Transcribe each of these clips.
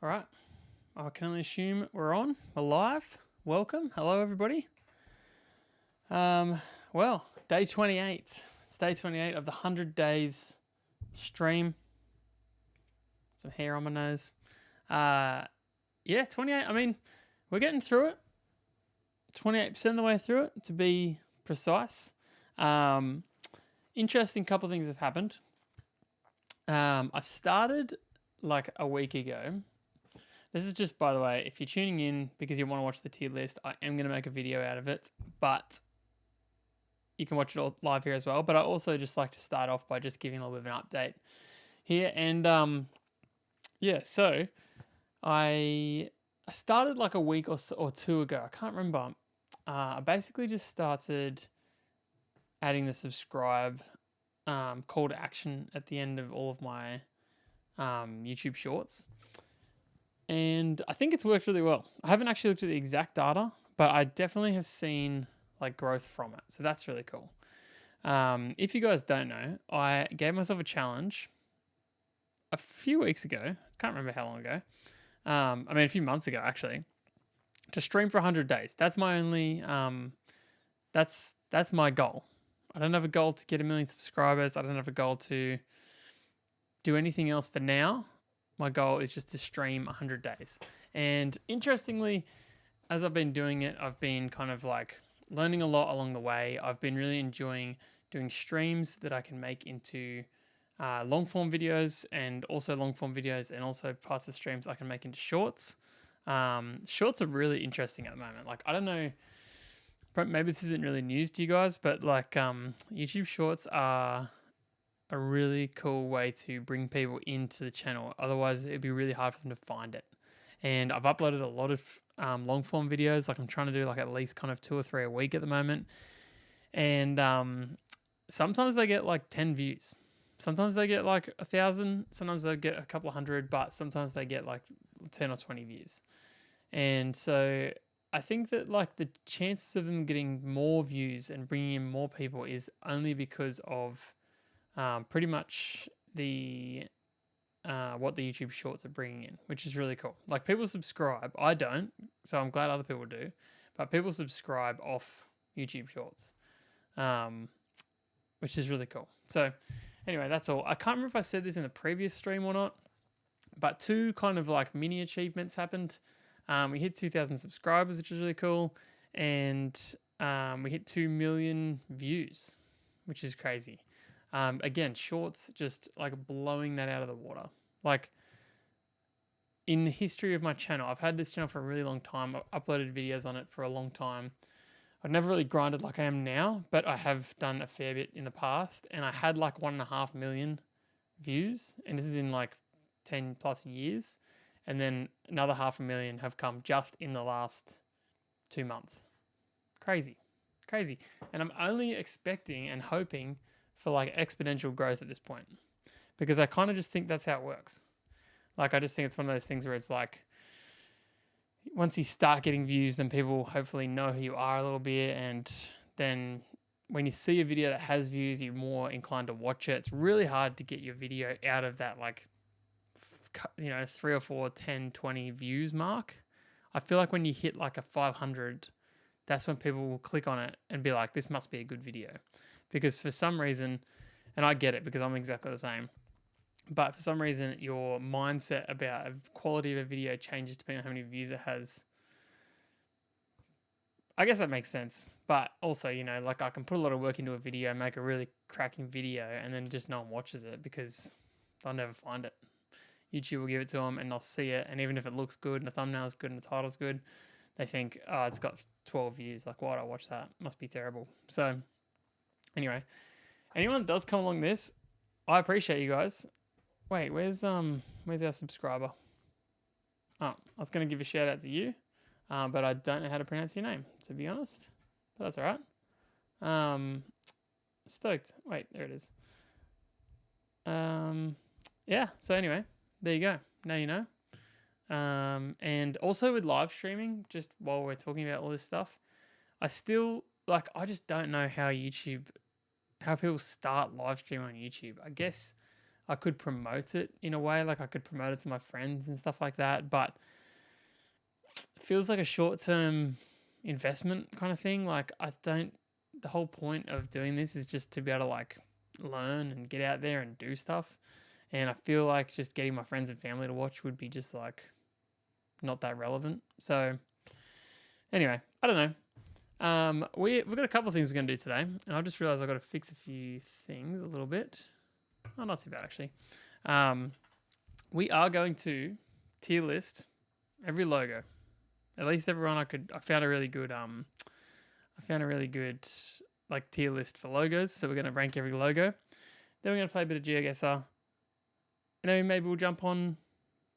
All right. I can only assume we're on. We're live. Welcome. Hello, everybody. Day 28. It's day 28 of the 100 days stream. Some hair on my nose. 28. I mean, we're getting through it. 28% of the way through it, to be precise. Interesting couple of things have happened. I started like a week ago. This is just, by the way, if you're tuning in because you want to watch the tier list, I am going to make a video out of it, but you can watch it all live here as well. But I also just like to start off by just giving a little bit of an update here. And so I started like a week or two ago. I can't remember. I basically just started adding the subscribe call to action at the end of all of my YouTube shorts. And I think it's worked really well. I haven't actually looked at the exact data, but I definitely have seen like growth from it. So that's really cool. If you guys don't know, I gave myself a challenge a few weeks ago. Can't remember how long ago. A few months ago actually, to stream for 100 days. That's my only, that's my goal. I don't have a goal to get 1 million subscribers. I don't have a goal to do anything else for now. My goal is just to stream 100 days. And interestingly, as I've been doing it, I've been kind of like learning a lot along the way. I've been really enjoying doing streams that I can make into long form videos, and also long form videos, and also parts of streams I can make into shorts. Shorts are really interesting at the moment. Like, I don't know, maybe this isn't really news to you guys, but like YouTube shorts are a really cool way to bring people into the channel. Otherwise, it'd be really hard for them to find it. And I've uploaded a lot of long form videos. Like, I'm trying to do like at least kind of 2 or 3 a week at the moment. And sometimes they get like 10 views. Sometimes they get like 1,000. Sometimes they get a couple of hundred, but sometimes they get like 10 or 20 views. And so I think that like the chances of them getting more views and bringing in more people is only because of pretty much the what the YouTube shorts are bringing in, which is really cool. Like, people subscribe. I don't, so I'm glad other people do. But people subscribe off YouTube shorts, which is really cool. So anyway, that's all. I can't remember if I said this in the previous stream or not, but 2 kind of like mini achievements happened. We hit 2,000 subscribers, which is really cool. And we hit 2 million views, which is crazy. Again, shorts just like blowing that out of the water. Like, in the history of my channel, I've had this channel for a really long time. I've uploaded videos on it for a long time. I've never really grinded like I am now, but I have done a fair bit in the past. And I had like 1.5 million views. And this is in like 10 plus years. And then another 500,000 have come just in the last 2 months. Crazy. And I'm only expecting and hoping for like exponential growth at this point, because I kind of just think that's how it works. Like, I just think it's one of those things where it's like, once you start getting views, then people hopefully know who you are a little bit, and then when you see a video that has views, you're more inclined to watch it. It's really hard to get your video out of that like 3 or 4, 10, 20 views mark. I feel like when you hit like a 500, that's when people will click on it and be like, this must be a good video. Because for some reason, and I get it because I'm exactly the same, but for some reason your mindset about the quality of a video changes depending on how many views it has. I guess that makes sense. But also, like, I can put a lot of work into a video, make a really cracking video, and then just no one watches it because they'll never find it. YouTube will give it to them and they'll see it, and even if it looks good and the thumbnail's good and the title's good, they think, oh, it's got 12 views. Like, why would I watch that? Must be terrible. So anyway, anyone that does come along this, I appreciate you guys. Wait, where's our subscriber? Oh, I was going to give a shout out to you, but I don't know how to pronounce your name, to be honest. But that's all right. Stoked. Wait, there it is. Yeah, so anyway, there you go. Now you know. And also with live streaming, just while we're talking about all this stuff, I just don't know how people start live streaming on YouTube. I guess I could promote it in a way, like I could promote it to my friends and stuff like that, but it feels like a short-term investment kind of thing. Like the whole point of doing this is just to be able to like learn and get out there and do stuff. And I feel like just getting my friends and family to watch would be just like not that relevant. So anyway, I don't know. We've got a couple of things we're going to do today, and I've just realized I've got to fix a few things a little bit. Oh, not too bad actually. We are going to tier list every logo. At least everyone I found a really good like tier list for logos. So we're going to rank every logo. Then we're going to play a bit of GeoGuessr. And then maybe we'll jump on,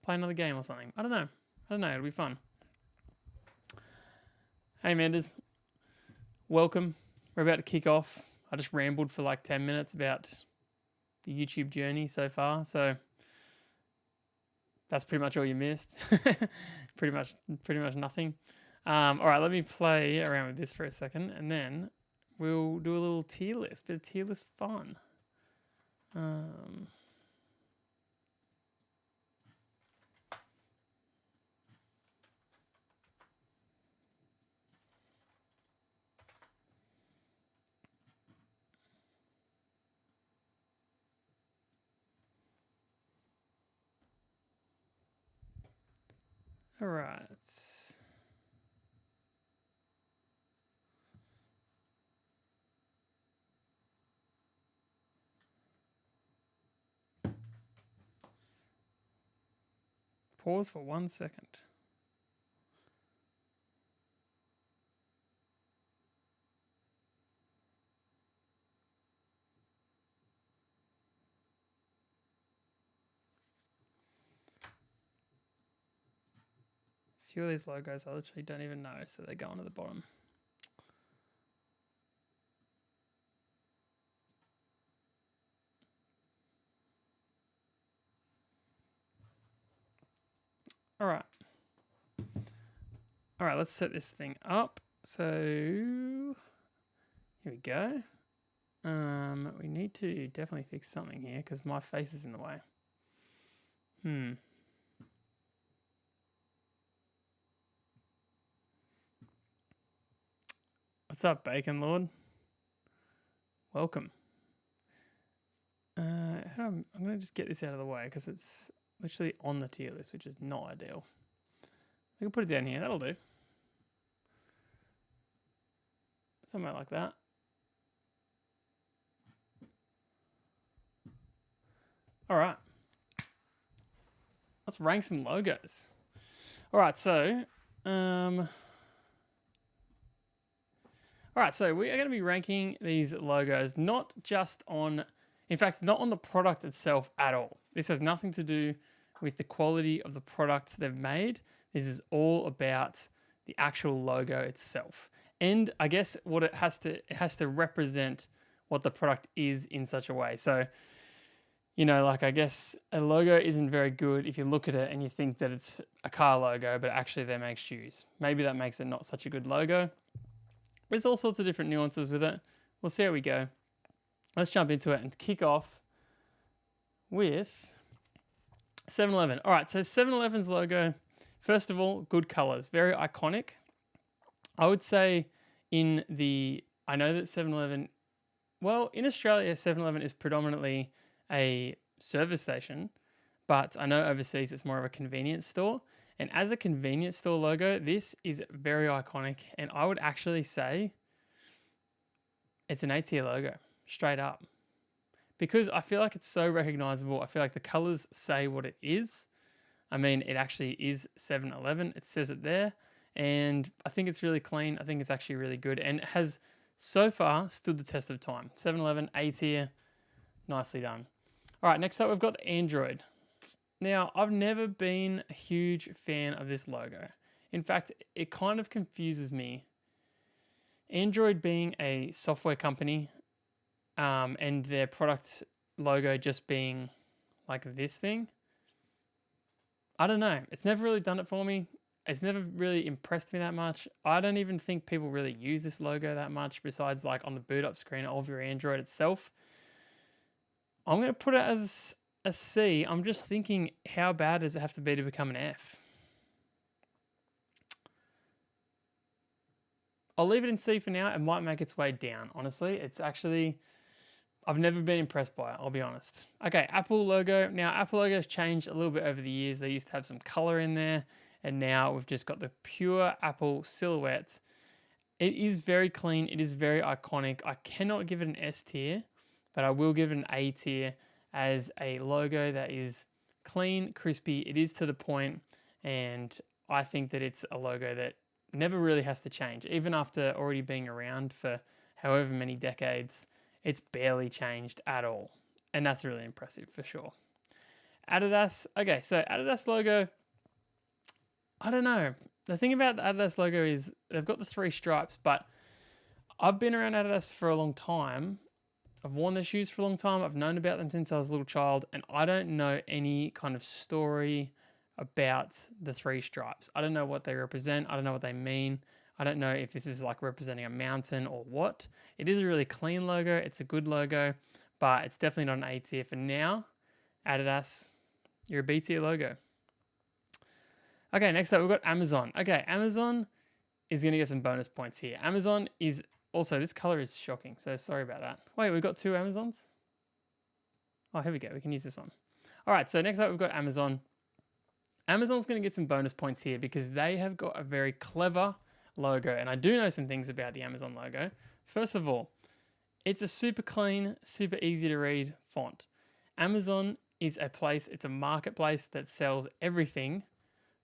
play another game or something. I don't know. It'll be fun. Hey, Manders. Welcome. We're about to kick off. I just rambled for like 10 minutes about the YouTube journey so far. So that's pretty much all you missed. pretty much nothing. All right, let me play around with this for a second, and then we'll do a little tier list. Bit of tier list fun. All right. Pause for 1 second. A few of these logos I literally don't even know, so they're going to the bottom. All right. All right, let's set this thing up. So here we go. We need to definitely fix something here because my face is in the way. What's up, Bacon Lord? Welcome. I'm going to just get this out of the way because it's literally on the tier list, which is not ideal. We can put it down here. That'll do. Somewhere like that. All right. Let's rank some logos. All right, so we are going to be ranking these logos not on the product itself at all. This has nothing to do with the quality of the products they've made. This is all about the actual logo itself. And I guess what it has to represent what the product is in such a way. So, I guess a logo isn't very good if you look at it and you think that it's a car logo, but actually they make shoes. Maybe that makes it not such a good logo. There's all sorts of different nuances with it. We'll see how we go. Let's jump into it and kick off with 7-Eleven. All right, so 7-Eleven's logo, first of all, good colors, very iconic. I would say I know that 7-Eleven, in Australia, 7-Eleven is predominantly a service station, but I know overseas it's more of a convenience store. And as a convenience store logo, this is very iconic. And I would actually say it's an A-tier logo, straight up. Because I feel like it's so recognizable. I feel like the colors say what it is. I mean, it actually is 7-Eleven. It says it there. And I think it's really clean. I think it's actually really good. And it has so far stood the test of time. 7-Eleven, A-tier, nicely done. All right, next up we've got Android. Now, I've never been a huge fan of this logo. In fact, it kind of confuses me. Android being a software company and their product logo just being like this thing. I don't know. It's never really done it for me. It's never really impressed me that much. I don't even think people really use this logo that much besides like on the boot up screen of your Android itself. I'm going to put it as a C. I'm just thinking, how bad does it have to be to become an F? I'll leave it in C for now. It might make its way down, honestly. It's actually, I've never been impressed by it, I'll be honest. Okay, Apple logo. Now, Apple logo has changed a little bit over the years. They used to have some color in there, and now we've just got the pure Apple silhouette. It is very clean. It is very iconic. I cannot give it an S tier, but I will give it an A tier as a logo that is clean, crispy. It is to the point, and I think that it's a logo that never really has to change. Even after already being around for however many decades, it's barely changed at all. And that's really impressive for sure. Adidas. Okay, so Adidas logo, I don't know. The thing about the Adidas logo is they've got the 3 stripes, but I've been around Adidas for a long time. I've worn their shoes for a long time. I've known about them since I was a little child, and I don't know any kind of story about the 3 stripes. I don't know what they represent. I don't know what they mean. I don't know if this is like representing a mountain or what. It is a really clean logo. It's a good logo, but it's definitely not an A tier for now. Adidas, you're a B tier logo. Okay, next up we've got Amazon. Okay, Amazon is going to get some bonus points here. Amazon is also, this color is shocking, so sorry about that. Wait, we've got 2 Amazons? Oh, here we go. We can use this one. All right, so next up we've got Amazon. Amazon's going to get some bonus points here because they have got a very clever logo, and I do know some things about the Amazon logo. First of all, it's a super clean, super easy to read font. Amazon is a place, it's a marketplace that sells everything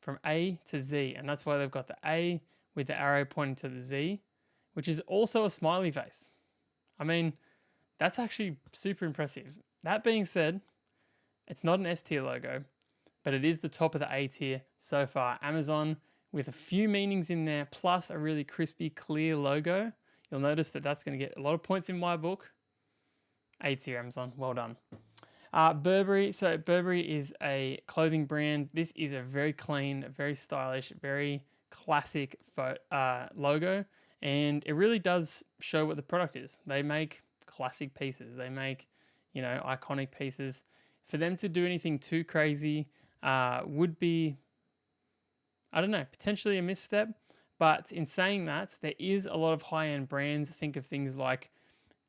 from A to Z, and that's why they've got the A with the arrow pointing to the Z, which is also a smiley face. I mean, that's actually super impressive. That being said, it's not an S tier logo, but it is the top of the A tier so far. Amazon with a few meanings in there, plus a really crispy, clear logo. You'll notice that that's going to get a lot of points in my book. A tier, Amazon. Well done. Burberry. So Burberry is a clothing brand. This is a very clean, very stylish, very classic logo. And it really does show what the product is. They make classic pieces. They make, iconic pieces. For them to do anything too crazy would be, I don't know, potentially a misstep. But in saying that, there is a lot of high-end brands. Think of things like,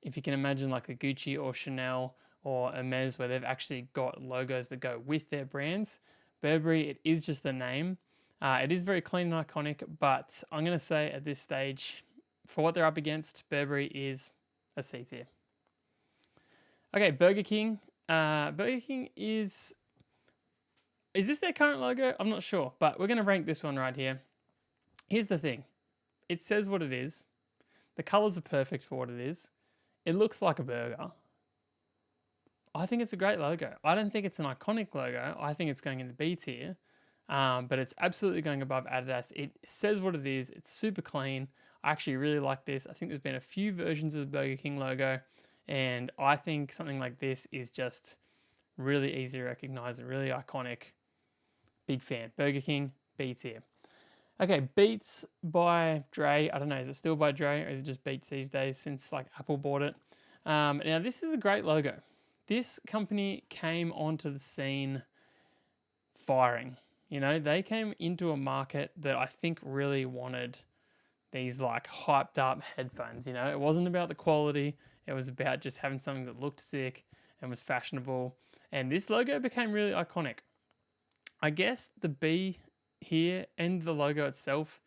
if you can imagine like a Gucci or Chanel or Hermes, where they've actually got logos that go with their brands. Burberry, it is just a name. It is very clean and iconic, but I'm going to say at this stage, for what they're up against, Burberry is a C tier. Okay, Burger King. Burger King is this their current logo? I'm not sure, but we're going to rank this one right here. Here's the thing. It says what it is. The colors are perfect for what it is. It looks like a burger. I think it's a great logo. I don't think it's an iconic logo. I think it's going in the B tier, but it's absolutely going above Adidas. It says what it is. It's super clean. I actually really like this. I think there's been a few versions of the Burger King logo, and I think something like this is just really easy to recognize and really iconic. Big fan. Burger King, B tier. Okay, Beats by Dre. I don't know, is it still by Dre or is it just Beats these days since like Apple bought it? Now this is a great logo. This company came onto the scene firing. They came into a market that I think really wanted these like hyped up headphones. It wasn't about the quality. It was about just having something that looked sick and was fashionable. And this logo became really iconic. I guess the B here and the logo itself,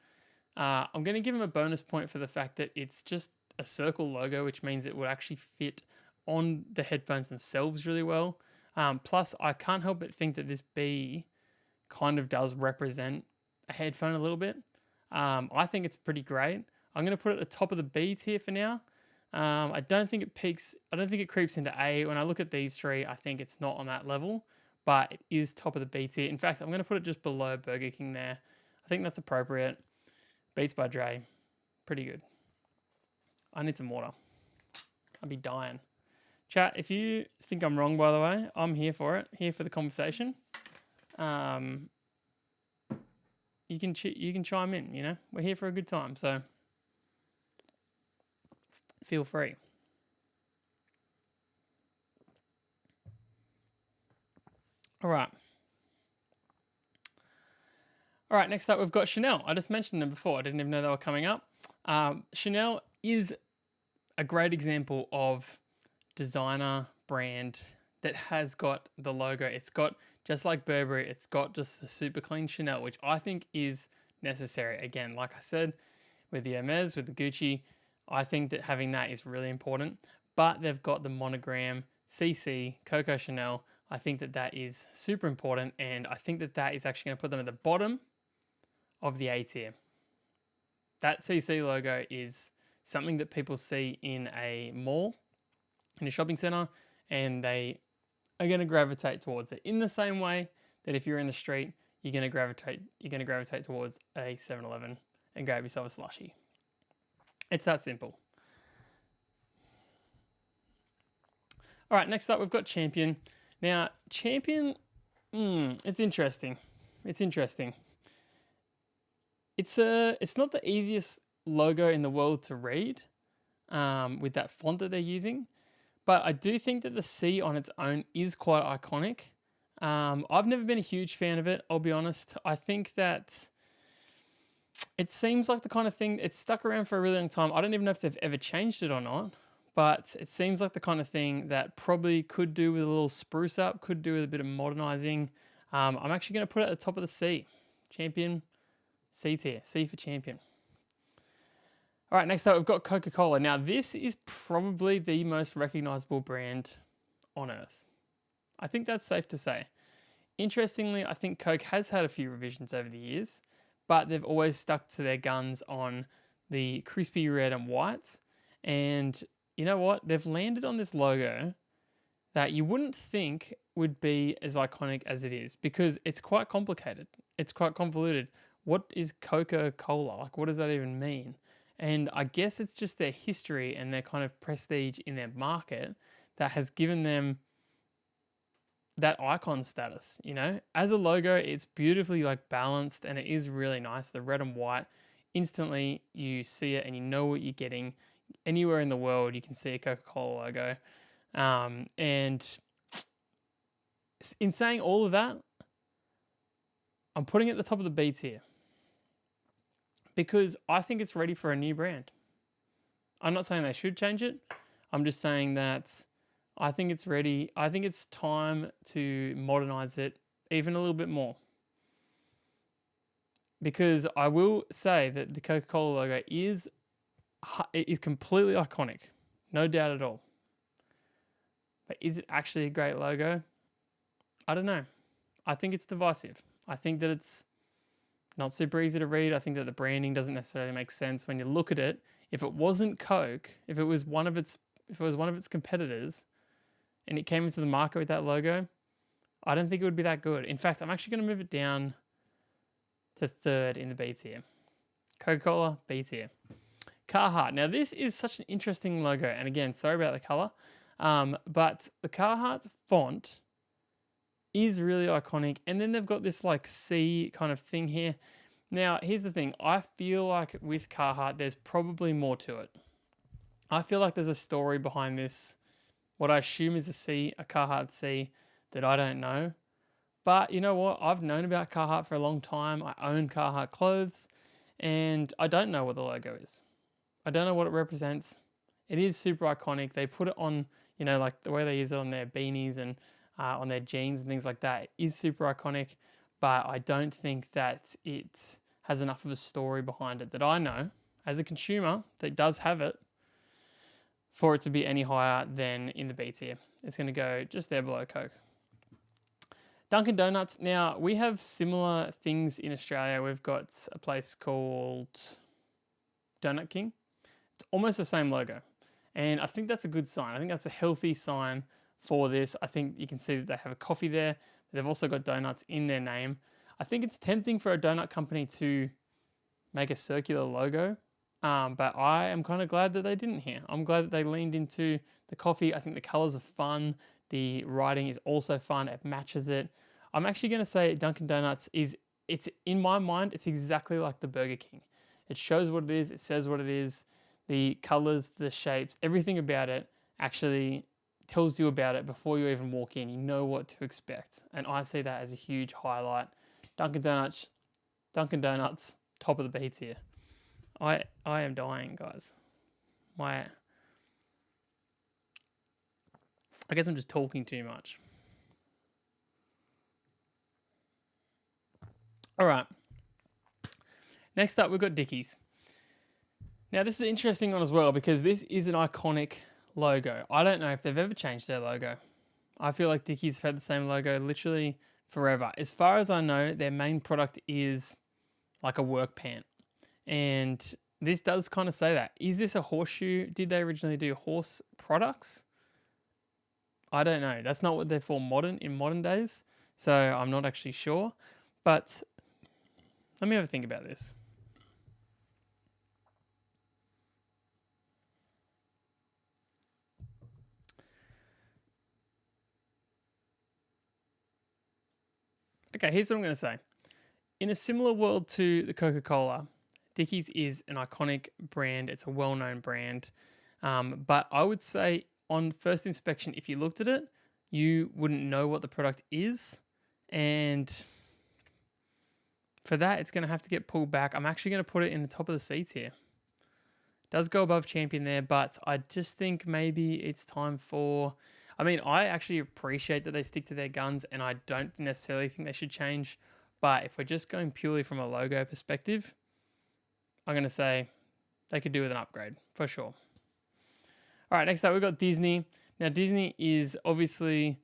I'm going to give them a bonus point for the fact that it's just a circle logo, which means it would actually fit on the headphones themselves really well. Plus, I can't help but think that this B kind of does represent a headphone a little bit. I think it's pretty great. I'm going to put it at the top of the B tier for now. I don't think it peaks. I don't think it creeps into A. When I look at these 3, I think it's not on that level, but it is top of the B tier. In fact, I'm going to put it just below Burger King there. I think that's appropriate. Beats by Dre. Pretty good. I need some water. I'll be dying. Chat, if you think I'm wrong, by the way, I'm here for it. Here for the conversation. You can chime in, We're here for a good time, so feel free. All right. All right, next up we've got Chanel. I just mentioned them before. I didn't even know they were coming up. Chanel is a great example of designer brand that has got the logo. It's got, just like Burberry, it's got just the super clean Chanel, which I think is necessary. Again, like I said, with the Hermes, with the Gucci, I think that having that is really important. But they've got the monogram, CC, Coco Chanel. I think that that is super important, and I think that that is actually going to put them at the bottom of the A tier. That CC logo is something that people see in a mall, in a shopping center, and they are going to gravitate towards it in the same way that if you're in the street, you're going to gravitate towards a 7-Eleven and grab yourself a slushie. It's that simple. All right, next up we've got Champion. Now, Champion, it's interesting. It's interesting. It's not the easiest logo in the world to read with that font that they're using, but I do think that the C on its own is quite iconic. I've never been a huge fan of it, I'll be honest. I think that it seems like the kind of thing, it's stuck around for a really long time. I don't even know if they've ever changed it or not, but it seems like the kind of thing that probably could do with a little spruce up, could do with a bit of modernizing. I'm actually going to put it at the top of the C. Champion, C tier, C for Champion. All right, next up, we've got Coca-Cola. Now, this is probably the most recognizable brand on earth. I think that's safe to say. Interestingly, I think Coke has had a few revisions over the years, but they've always stuck to their guns on the crispy red and white. And you know what? They've landed on this logo that you wouldn't think would be as iconic as it is, because it's quite complicated. It's quite convoluted. What is Coca-Cola? Like, what does that even mean? And I guess it's just their history and their kind of prestige in their market that has given them that icon status, you know? As a logo, it's beautifully like balanced and it is really nice. The red and white, instantly you see it and you know what you're getting. Anywhere in the world, you can see a Coca-Cola logo. And in saying all of that, I'm putting it at the top of the B tier, because I think it's ready for a new brand. I'm not saying they should change it. I'm just saying that I think it's ready. I think it's time to modernize it even a little bit more. Because I will say that the Coca-Cola logo is completely iconic. No doubt at all. But is it actually a great logo? I don't know. I think it's divisive. I think that it's not super easy to read. I think that the branding doesn't necessarily make sense when you look at it. If it wasn't Coke, if it was one of its competitors, and it came into the market with that logo, I don't think it would be that good. In fact, I'm actually going to move it down to third in the B tier. Coca-Cola, B tier. Carhartt. Now, this is such an interesting logo, and again, sorry about the color, but the Carhartt font is really iconic, and then they've got this like C kind of thing here. Now, here's the thing. I feel like with Carhartt, there's probably more to it. I feel like there's a story behind this, what I assume is a Carhartt C that I don't know. But you know what? I've known about Carhartt for a long time. I own Carhartt clothes, and I don't know what the logo is. I don't know what it represents. It is super iconic. They put it on, you know, like the way they use it on their beanies and on their jeans and things like that. It is super iconic, but I don't think that it has enough of a story behind it that I know as a consumer that does have it for it to be any higher than in the B tier. It's going to go just there below Coke. Dunkin' Donuts. Now, we have similar things in Australia. We've got a place called Donut King. It's almost the same logo. And I think that's a good sign. I think that's a healthy sign for this. I think you can see that they have a coffee there. They've also got donuts in their name. I think it's tempting for a donut company to make a circular logo, but I am kind of glad that they didn't here. I'm glad that they leaned into the coffee. I think the colors are fun. The writing is also fun. It matches it. I'm actually going to say Dunkin' Donuts it's in my mind, it's exactly like the Burger King. It shows what it is. It says what it is. The colors, the shapes, everything about it actually tells you about it before you even walk in. You know what to expect. And I see that as a huge highlight. Dunkin' Donuts, top of the beats here. I am dying, guys. I guess I'm just talking too much. All right. Next up, we've got Dickies. Now, this is an interesting one as well because this is an iconic logo. I don't know if they've ever changed their logo. I feel like Dickies have had the same logo literally forever. As far as I know, their main product is like a work pant. And this does kind of say that. Is this a horseshoe? Did they originally do horse products? I don't know. That's not what they're for in modern days. So I'm not actually sure. But let me have a think about this. Okay, here's what I'm going to say. In a similar world to the Coca-Cola, Dickies is an iconic brand. It's a well-known brand. But I would say on first inspection, if you looked at it, you wouldn't know what the product is. And for that, it's going to have to get pulled back. I'm actually going to put it in the top of the seats here. Does go above Champion there, but I just think maybe it's time for... I mean, I actually appreciate that they stick to their guns, and I don't necessarily think they should change. But if we're just going purely from a logo perspective, I'm going to say they could do with an upgrade, for sure. All right, next up, we've got Disney. Now, Disney is obviously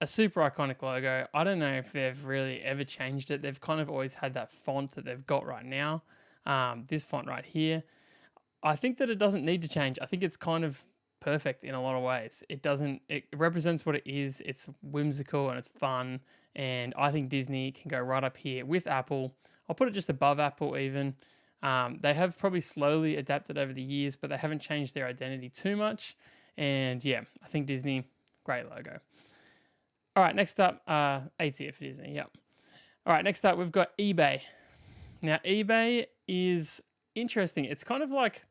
a super iconic logo. I don't know if they've really ever changed it. They've kind of always had that font that they've got right now, this font right here. I think that it doesn't need to change. I think it's kind of perfect in a lot of ways. It represents what it is. It's whimsical and it's fun. And I think Disney can go right up here with Apple. I'll put it just above Apple even. They have probably slowly adapted over the years, but they haven't changed their identity too much. And yeah, I think Disney, great logo. All right, next up, A tier for Disney, yep. All right, next up, we've got eBay. Now, eBay is interesting. It's kind of like,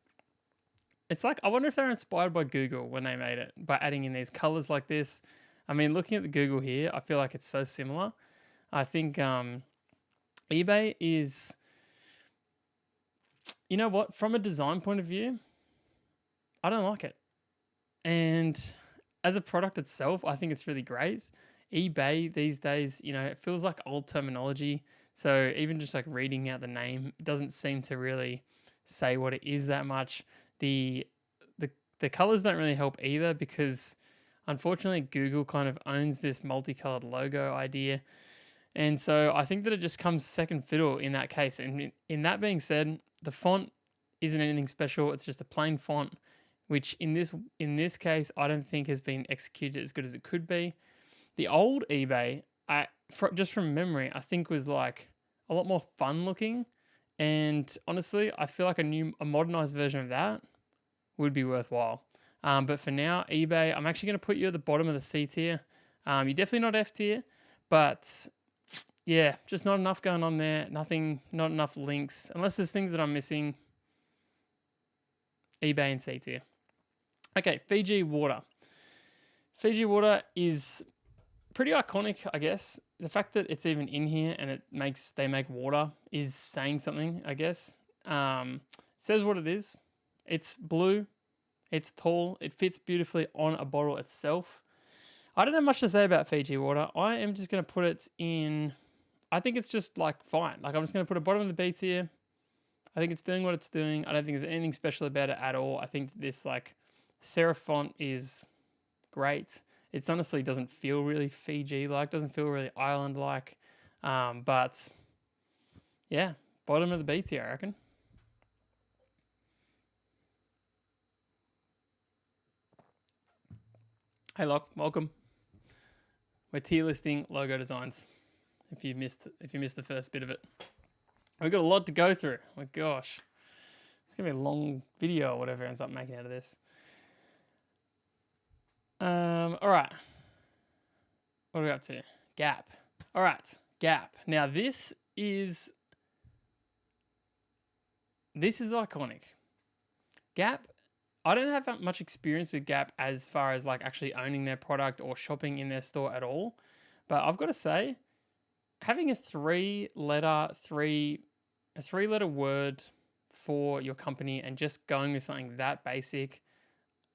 I wonder if they're inspired by Google when they made it, by adding in these colors like this. I mean, looking at the Google here, I feel like it's so similar. I think eBay is, you know what, from a design point of view, I don't like it. And as a product itself, I think it's really great. eBay these days, it feels like old terminology. So even just like reading out the name, it doesn't seem to really say what it is that much. The colors don't really help either because unfortunately Google kind of owns this multicolored logo idea. And so I think that it just comes second fiddle in that case. And in that being said, the font isn't anything special. It's just a plain font, which in this case, I don't think has been executed as good as it could be. The old eBay, just from memory, I think was like a lot more fun looking. And honestly, I feel like a modernized version of that would be worthwhile. But for now, eBay, I'm actually going to put you at the bottom of the C tier. You're definitely not F tier, but yeah, just not enough going on there. Not enough links. Unless there's things that I'm missing. eBay and C tier. Okay, Fiji Water. Fiji Water is pretty iconic, I guess. The fact that it's even in here and they make water is saying something, I guess. It says what it is. It's blue. It's tall. It fits beautifully on a bottle itself. I don't have much to say about Fiji Water. I am just going to put it in... I think it's just like fine. Like I'm just going to put a bottom of the beats here. I think it's doing what it's doing. I don't think there's anything special about it at all. I think this like serif font is great. It honestly doesn't feel really Fiji-like, doesn't feel really island-like. But yeah, bottom of the beats here, I reckon. Hey Locke, welcome. We're tier listing logo designs. If you missed the first bit of it, we've got a lot to go through. Oh my gosh, it's gonna be a long video or whatever ends up making out of this. All right. What are we up to? Gap. All right, Gap. Now this is iconic. Gap, I don't have that much experience with Gap as far as like actually owning their product or shopping in their store at all. But I've got to say, having a three-letter word for your company and just going with something that basic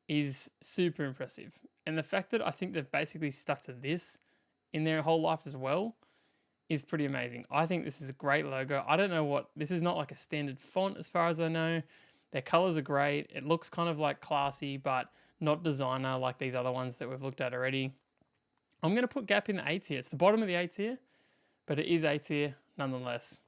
is super impressive. And the fact that I think they've basically stuck to this in their whole life as well is pretty amazing. I think this is a great logo. I don't know this is not like a standard font as far as I know. Their colors are great. It looks kind of like classy, but not designer like these other ones that we've looked at already. I'm going to put Gap in the A tier. It's the bottom of the A tier, but it is A tier nonetheless.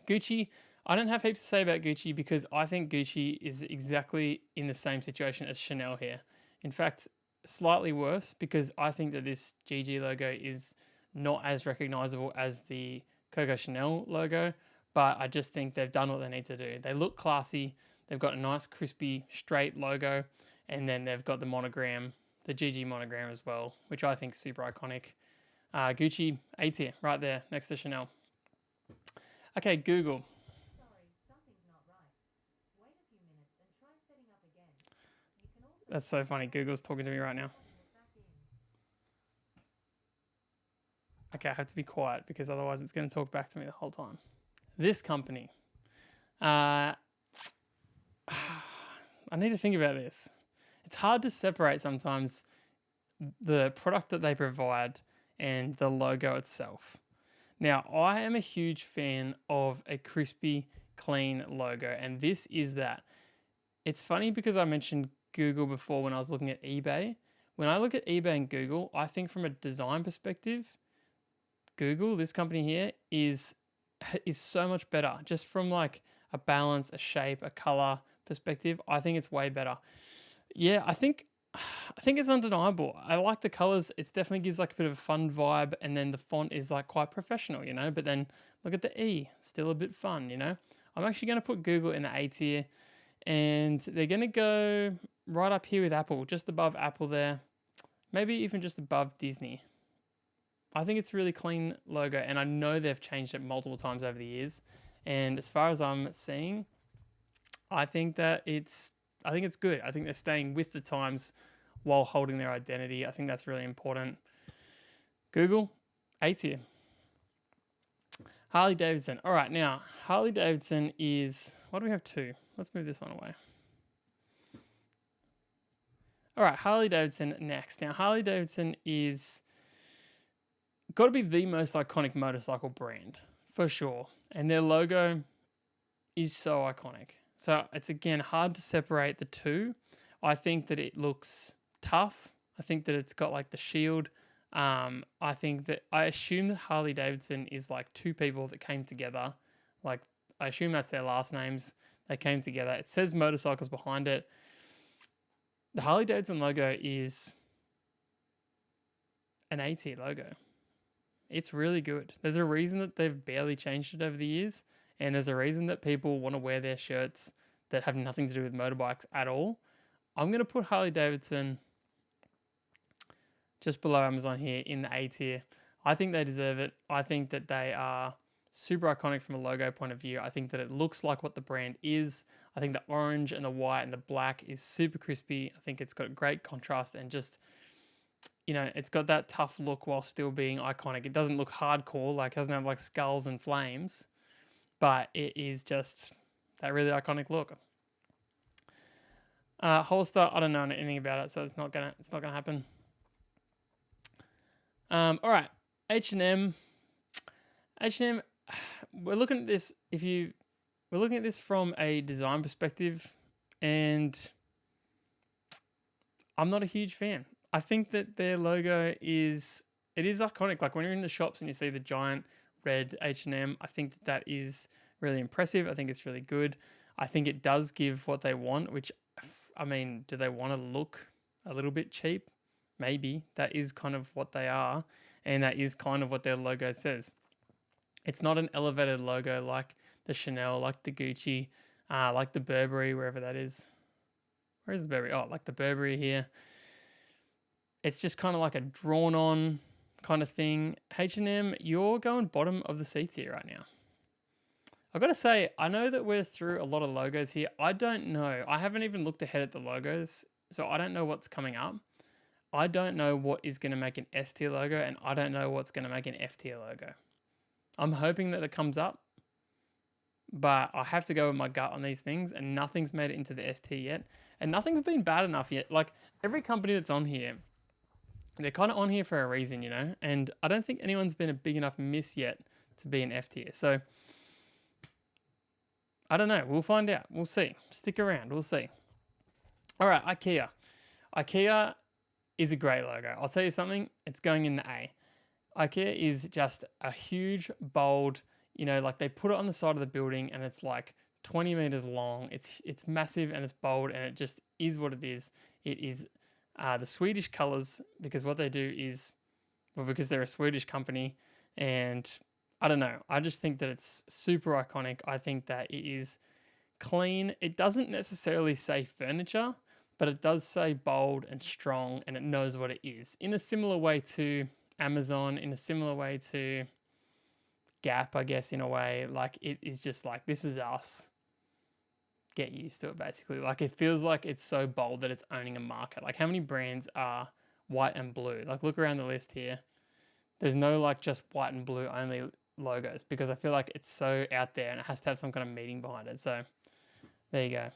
Gucci, I don't have heaps to say about Gucci because I think Gucci is exactly in the same situation as Chanel here. In fact, slightly worse because I think that this GG logo is not as recognizable as the Coco Chanel logo, but I just think they've done what they need to do. They look classy. They've got a nice, crispy, straight logo, and then they've got the monogram, the GG monogram as well, which I think is super iconic. Gucci, A tier, right there, next to Chanel. Okay, Google. Sorry, something's not right. Wait a few minutes and try setting up again. You can also That's so funny. Google's talking to me right now. plug it back in. Okay, I have to be quiet because otherwise it's going to talk back to me the whole time. This company. I need to think about this. It's hard to separate sometimes the product that they provide and the logo itself. Now, I am a huge fan of a crispy, clean logo, and this is that. It's funny because I mentioned Google before when I was looking at eBay. When I look at eBay and Google, I think from a design perspective, Google, this company here, is so much better. Just from like a balance, a shape, a color perspective, I think it's way better. Yeah, I think it's undeniable. I like the colors. It definitely gives like a bit of a fun vibe, and then the font is like quite professional, you know. But then look at the E, still a bit fun, you know. I'm actually going to put Google in the A tier, and they're going to go right up here with Apple, just above Apple there, maybe even just above Disney. I think it's a really clean logo, and I know they've changed it multiple times over the years. And as far as I'm seeing, I think it's good. I think they're staying with the times while holding their identity. I think that's really important. Google, A tier. Harley Davidson. All right, now Harley Davidson is, what do we have two? Let's move this one away. All right, Harley Davidson next. Now Harley Davidson is got to be the most iconic motorcycle brand for sure, and their logo is so iconic. So it's again hard to separate the two. I think that it looks tough. I think that it's got like the shield. I assume that Harley Davidson is like two people that came together. Like I assume that's their last names. They came together. It says motorcycles behind it. The Harley Davidson logo is an A-tier logo. It's really good. There's a reason that they've barely changed it over the years, and there's a reason that people want to wear their shirts that have nothing to do with motorbikes at all. I'm going to put Harley Davidson just below Amazon here in the A tier. I think they deserve it. I think that they are super iconic from a logo point of view. I think that it looks like what the brand is. I think the orange and the white and the black is super crispy. I think it's got great contrast and just, you know, it's got that tough look while still being iconic. It doesn't look hardcore, like it doesn't have like skulls and flames, but it is just that really iconic look. Hollister, I don't know anything about it, so it's not gonna happen. All right, H&M. H&M, we're looking at this. We're looking at this from a design perspective, and I'm not a huge fan. I think that their logo is iconic. Like when you're in the shops and you see the giant red H&M, I think that is really impressive. I think it's really good. I think it does give what they want, which, I mean, do they want to look a little bit cheap? Maybe. That is kind of what they are, and that is kind of what their logo says. It's not an elevated logo like the Chanel, like the Gucci, like the Burberry, wherever that is. Where is the Burberry? Oh, like the Burberry here. It's just kind of like a drawn-on kind of thing. H&M, you're going bottom of the C tier right now. I got to say, I know that we're through a lot of logos here. I don't know. I haven't even looked ahead at the logos, so I don't know what's coming up. I don't know what is going to make an S tier logo, and I don't know what's going to make an F tier logo. I'm hoping that it comes up, but I have to go with my gut on these things, and nothing's made it into the S tier yet, and nothing's been bad enough yet. Like, every company that's on here, they're kind of on here for a reason, you know, and I don't think anyone's been a big enough miss yet to be an F tier. So, I don't know. We'll find out. We'll see. Stick around. We'll see. All right, IKEA. IKEA is a great logo. I'll tell you something. It's going in the A. IKEA is just a huge, bold, you know, like they put it on the side of the building and it's like 20 meters long. It's massive and it's bold and it just is what it is. It is the Swedish colors, because what they do is, well, because they're a Swedish company, and I don't know. I just think that it's super iconic. I think that it is clean. It doesn't necessarily say furniture, but it does say bold and strong, and it knows what it is. In a similar way to Amazon, in a similar way to Gap, I guess, in a way. Like, it is just like, this is us. Get used to it, basically. Like, it feels like it's so bold that it's owning a market. Like, how many brands are white and blue? Like, look around the list here. There's no, like, just white and blue only logos, because I feel like it's so out there and it has to have some kind of meaning behind it. So there you go.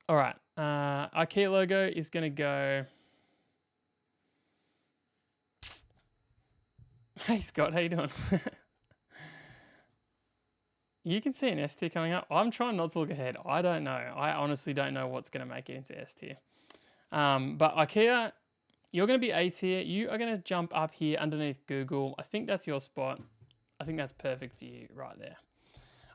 All right, IKEA logo is going to go. Hey Scott, how you doing? You can see an S tier coming up. I'm trying not to look ahead. I don't know. I honestly don't know what's going to make it into S tier. But IKEA, you're going to be A tier. You are going to jump up here underneath Google. I think that's your spot. I think that's perfect for you right there.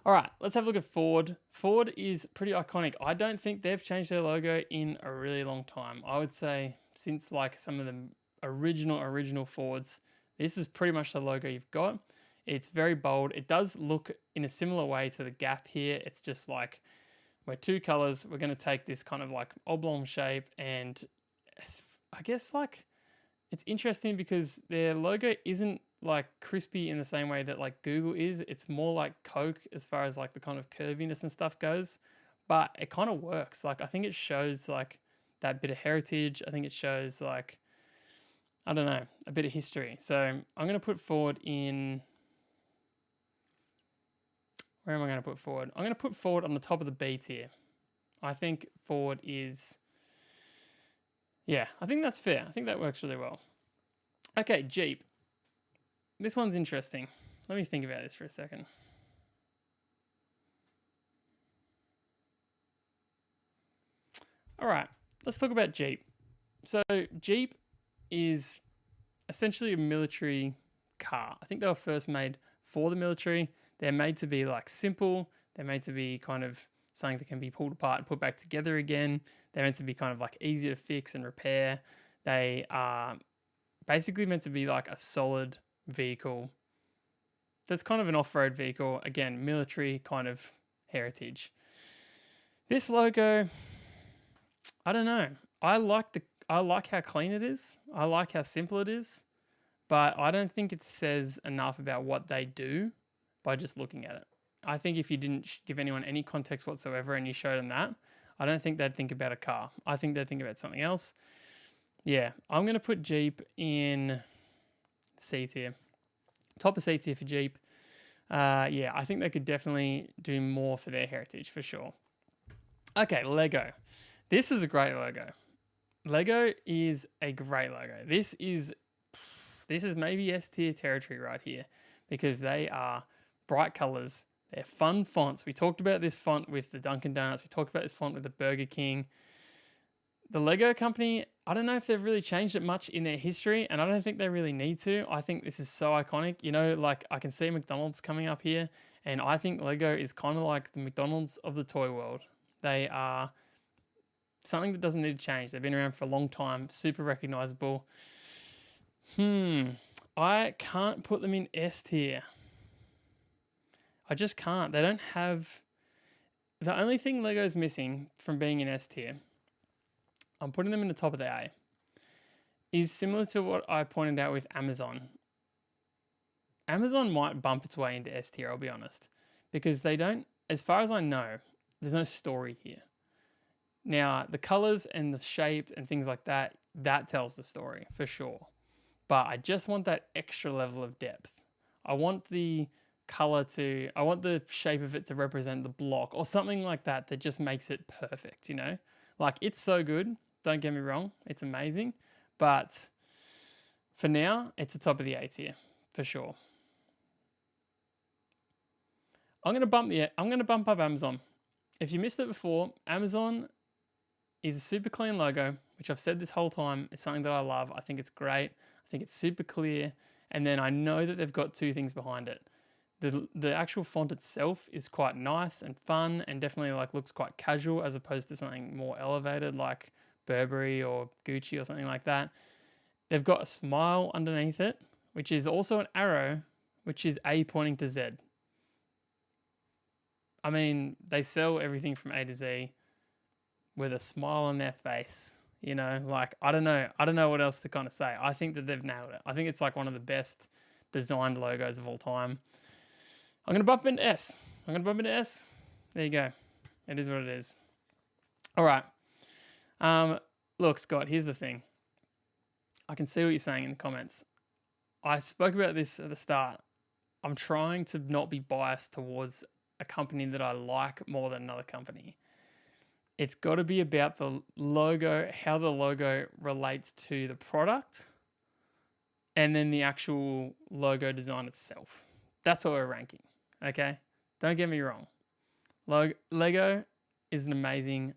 All right, let's have a look at Ford. Ford is pretty iconic. I don't think they've changed their logo in a really long time. I would say since like some of the original Fords, this is pretty much the logo you've got. It's very bold. It does look in a similar way to the Gap here. It's just like, we're two colors. We're going to take this kind of like oblong shape, and I guess like it's interesting because their logo isn't like crispy in the same way that like Google is. It's more like Coke as far as like the kind of curviness and stuff goes, but it kind of works. Like, I think it shows like that bit of heritage. I think it shows like, I don't know, a bit of history. So I'm going to put Ford in. Where am I going to put Ford? I'm going to put Ford on the top of the B tier. I think Ford is, yeah, I think that's fair. I think that works really well. Okay, Jeep. This one's interesting. Let me think about this for a second. All right, let's talk about Jeep. So Jeep is essentially a military car. I think they were first made for the military. They're made to be like simple. They're made to be kind of something that can be pulled apart and put back together again. They're meant to be kind of like easy to fix and repair. They are basically meant to be like a solid vehicle that's kind of an off-road vehicle. Again, military kind of heritage. This logo, I don't know. I like how clean it is. I like how simple it is, but I don't think it says enough about what they do by just looking at it. I think if you didn't give anyone any context whatsoever and you showed them that, I don't think they'd think about a car. I think they'd think about something else. Yeah, I'm going to put Jeep in C tier. Top of C tier for Jeep. Yeah, I think they could definitely do more for their heritage, for sure. Okay, Lego. This is a great logo. Lego is a great logo. This is maybe S tier territory right here, because they are bright colors. They're fun fonts. We talked about this font with the Dunkin' Donuts. We talked about this font with the Burger King. The Lego company, I don't know if they've really changed it much in their history, and I don't think they really need to. I think this is so iconic. You know, like I can see McDonald's coming up here, and I think Lego is kind of like the McDonald's of the toy world. They are something that doesn't need to change. They've been around for a long time, super recognizable. I can't put them in S tier. I just can't. They don't have... The only thing Lego's missing from being in S tier, I'm putting them in the top of the A, is similar to what I pointed out with Amazon. Amazon might bump its way into S tier, I'll be honest, because they don't, as far as I know, there's no story here. Now, the colors and the shape and things like that, that tells the story for sure. But I just want that extra level of depth. I want the I want the shape of it to represent the block or something like that that just makes it perfect, you know? Like, it's so good. Don't get me wrong. It's amazing. But for now, it's the top of the A tier for sure. I'm gonna bump up Amazon. If you missed it before, Amazon is a super clean logo, which I've said this whole time is something that I love. I think it's great. I think it's super clear. And then I know that they've got two things behind it. The actual font itself is quite nice and fun and definitely like looks quite casual as opposed to something more elevated like Burberry or Gucci or something like that. They've got a smile underneath it, which is also an arrow, which is A pointing to Z. I mean, they sell everything from A to Z with a smile on their face. You know, like, I don't know what else to kind of say. I think that they've nailed it. I think it's like one of the best designed logos of all time. I'm going to bump into S. There you go. It is what it is. All right. Look, Scott, here's the thing. I can see what you're saying in the comments. I spoke about this at the start. I'm trying to not be biased towards a company that I like more than another company. It's got to be about the logo, how the logo relates to the product, and then the actual logo design itself. That's what we're ranking, okay? Don't get me wrong. Lego is an amazing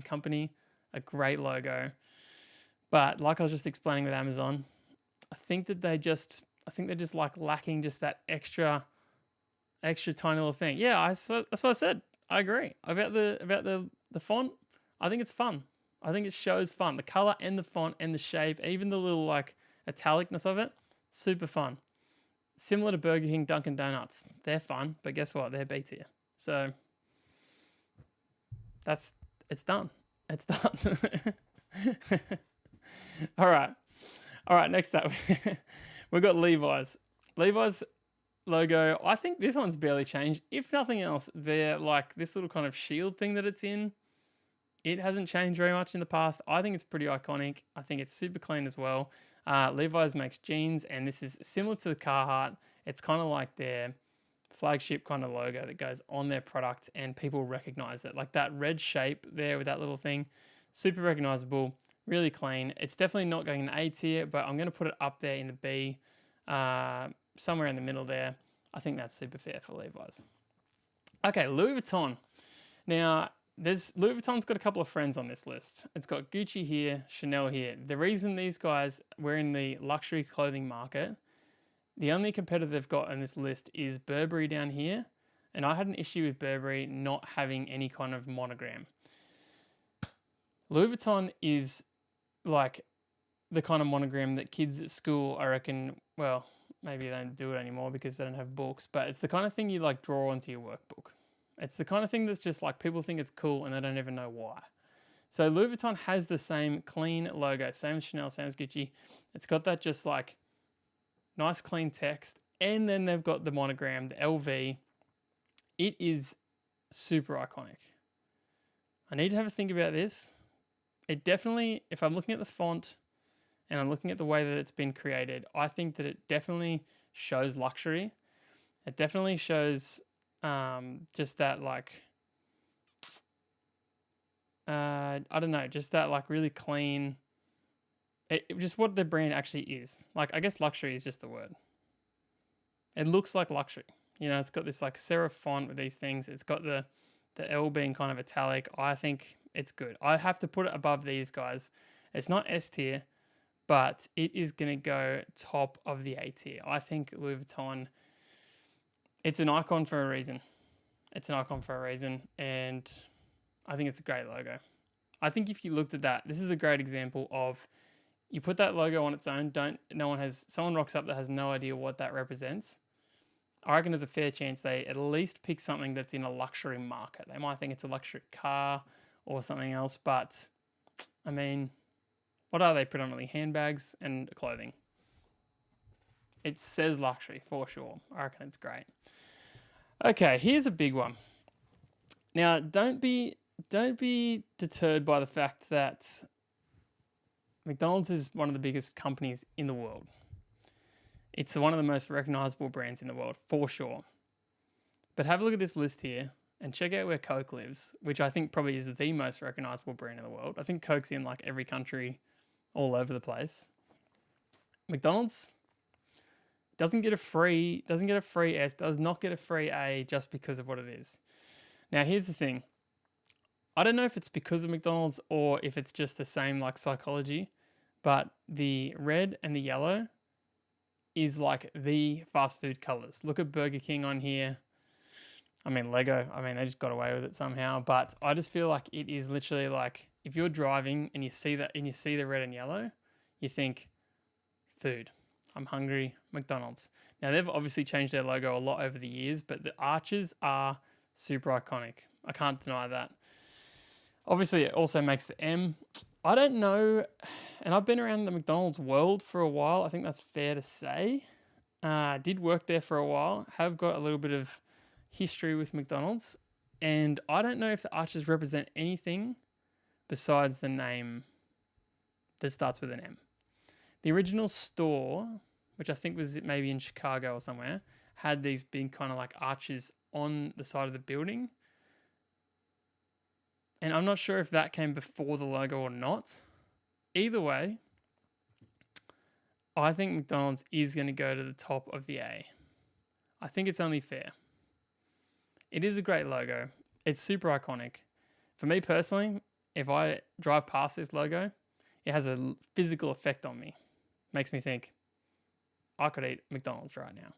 company, a great logo. But like I was just explaining with Amazon, I think they're just like lacking just that extra tiny little thing. Yeah, that's what I said. I agree about the font. I think it's fun. I think it shows fun. The color and the font and the shape, even the little like italicness of it, super fun. Similar to Burger King, Dunkin' Donuts. They're fun, but guess what? They're B tier. So it's done. It's done. All right. Next up, we've got Levi's. Levi's logo, I think this one's barely changed. If nothing else, they're like this little kind of shield thing that it's in. It hasn't changed very much in the past. I think it's pretty iconic. I think it's super clean as well. Levi's makes jeans, and this is similar to the Carhartt. It's kind of like their flagship kind of logo that goes on their product, and people recognize it. Like that red shape there with that little thing, super recognizable, really clean. It's definitely not going in A tier, but I'm going to put it up there in the B, somewhere in the middle there. I think that's super fair for Levi's. Okay, Louis Vuitton. Now, Louis Vuitton's got a couple of friends on this list. It's got Gucci here, Chanel here. The reason these guys were in the luxury clothing market, the only competitor they've got on this list is Burberry down here. And I had an issue with Burberry not having any kind of monogram. Louis Vuitton is like the kind of monogram that kids at school, I reckon, well, maybe they don't do it anymore because they don't have books, but it's the kind of thing you like draw onto your workbook. It's the kind of thing that's just like people think it's cool and they don't even know why. So Louis Vuitton has the same clean logo, same as Chanel, same as Gucci. It's got that just like nice clean text, and then they've got the monogram, the LV. It is super iconic. I need to have a think about this. It definitely, if I'm looking at the font and I'm looking at the way that it's been created, I think that it definitely shows luxury. It definitely shows just that like, I don't know, just that like really clean, just what the brand actually is. Like, I guess luxury is just the word. It looks like luxury. You know, it's got this like serif font with these things. It's got the L being kind of italic. I think it's good. I have to put it above these guys. It's not S tier, but it is going to go top of the A tier. I think Louis Vuitton, it's an icon for a reason. And I think it's a great logo. I think if you looked at that, this is a great example of you put that logo on its own, someone rocks up that has no idea what that represents. I reckon there's a fair chance they at least pick something that's in a luxury market. They might think it's a luxury car or something else, but I mean, what are they predominantly? Handbags and clothing. It says luxury for sure. I reckon it's great. Okay, here's a big one. Now, don't be deterred by the fact that McDonald's is one of the biggest companies in the world. It's one of the most recognizable brands in the world, for sure. But have a look at this list here and check out where Coke lives, which I think probably is the most recognizable brand in the world. I think Coke's in like every country all over the place. McDonald's doesn't get a free S, does not get a free A just because of what it is. Now, here's the thing. I don't know if it's because of McDonald's or if it's just the same like psychology, but the red and the yellow is like the fast food colors. Look at Burger King on here. I mean, Lego, they just got away with it somehow, but I just feel like it is literally like if you're driving and you see that and you see the red and yellow, you think food. I'm hungry, McDonald's. Now, they've obviously changed their logo a lot over the years, but the arches are super iconic. I can't deny that. Obviously, it also makes the M. I don't know, and I've been around the McDonald's world for a while. I think that's fair to say. Did work there for a while. Have got a little bit of history with McDonald's, and I don't know if the arches represent anything besides the name that starts with an M. The original store, which I think was maybe in Chicago or somewhere, had these big kind of like arches on the side of the building. And I'm not sure if that came before the logo or not. Either way, I think McDonald's is going to go to the top of the A. I think it's only fair. It is a great logo. It's super iconic. For me personally, if I drive past this logo, it has a physical effect on me. Makes me think, I could eat McDonald's right now.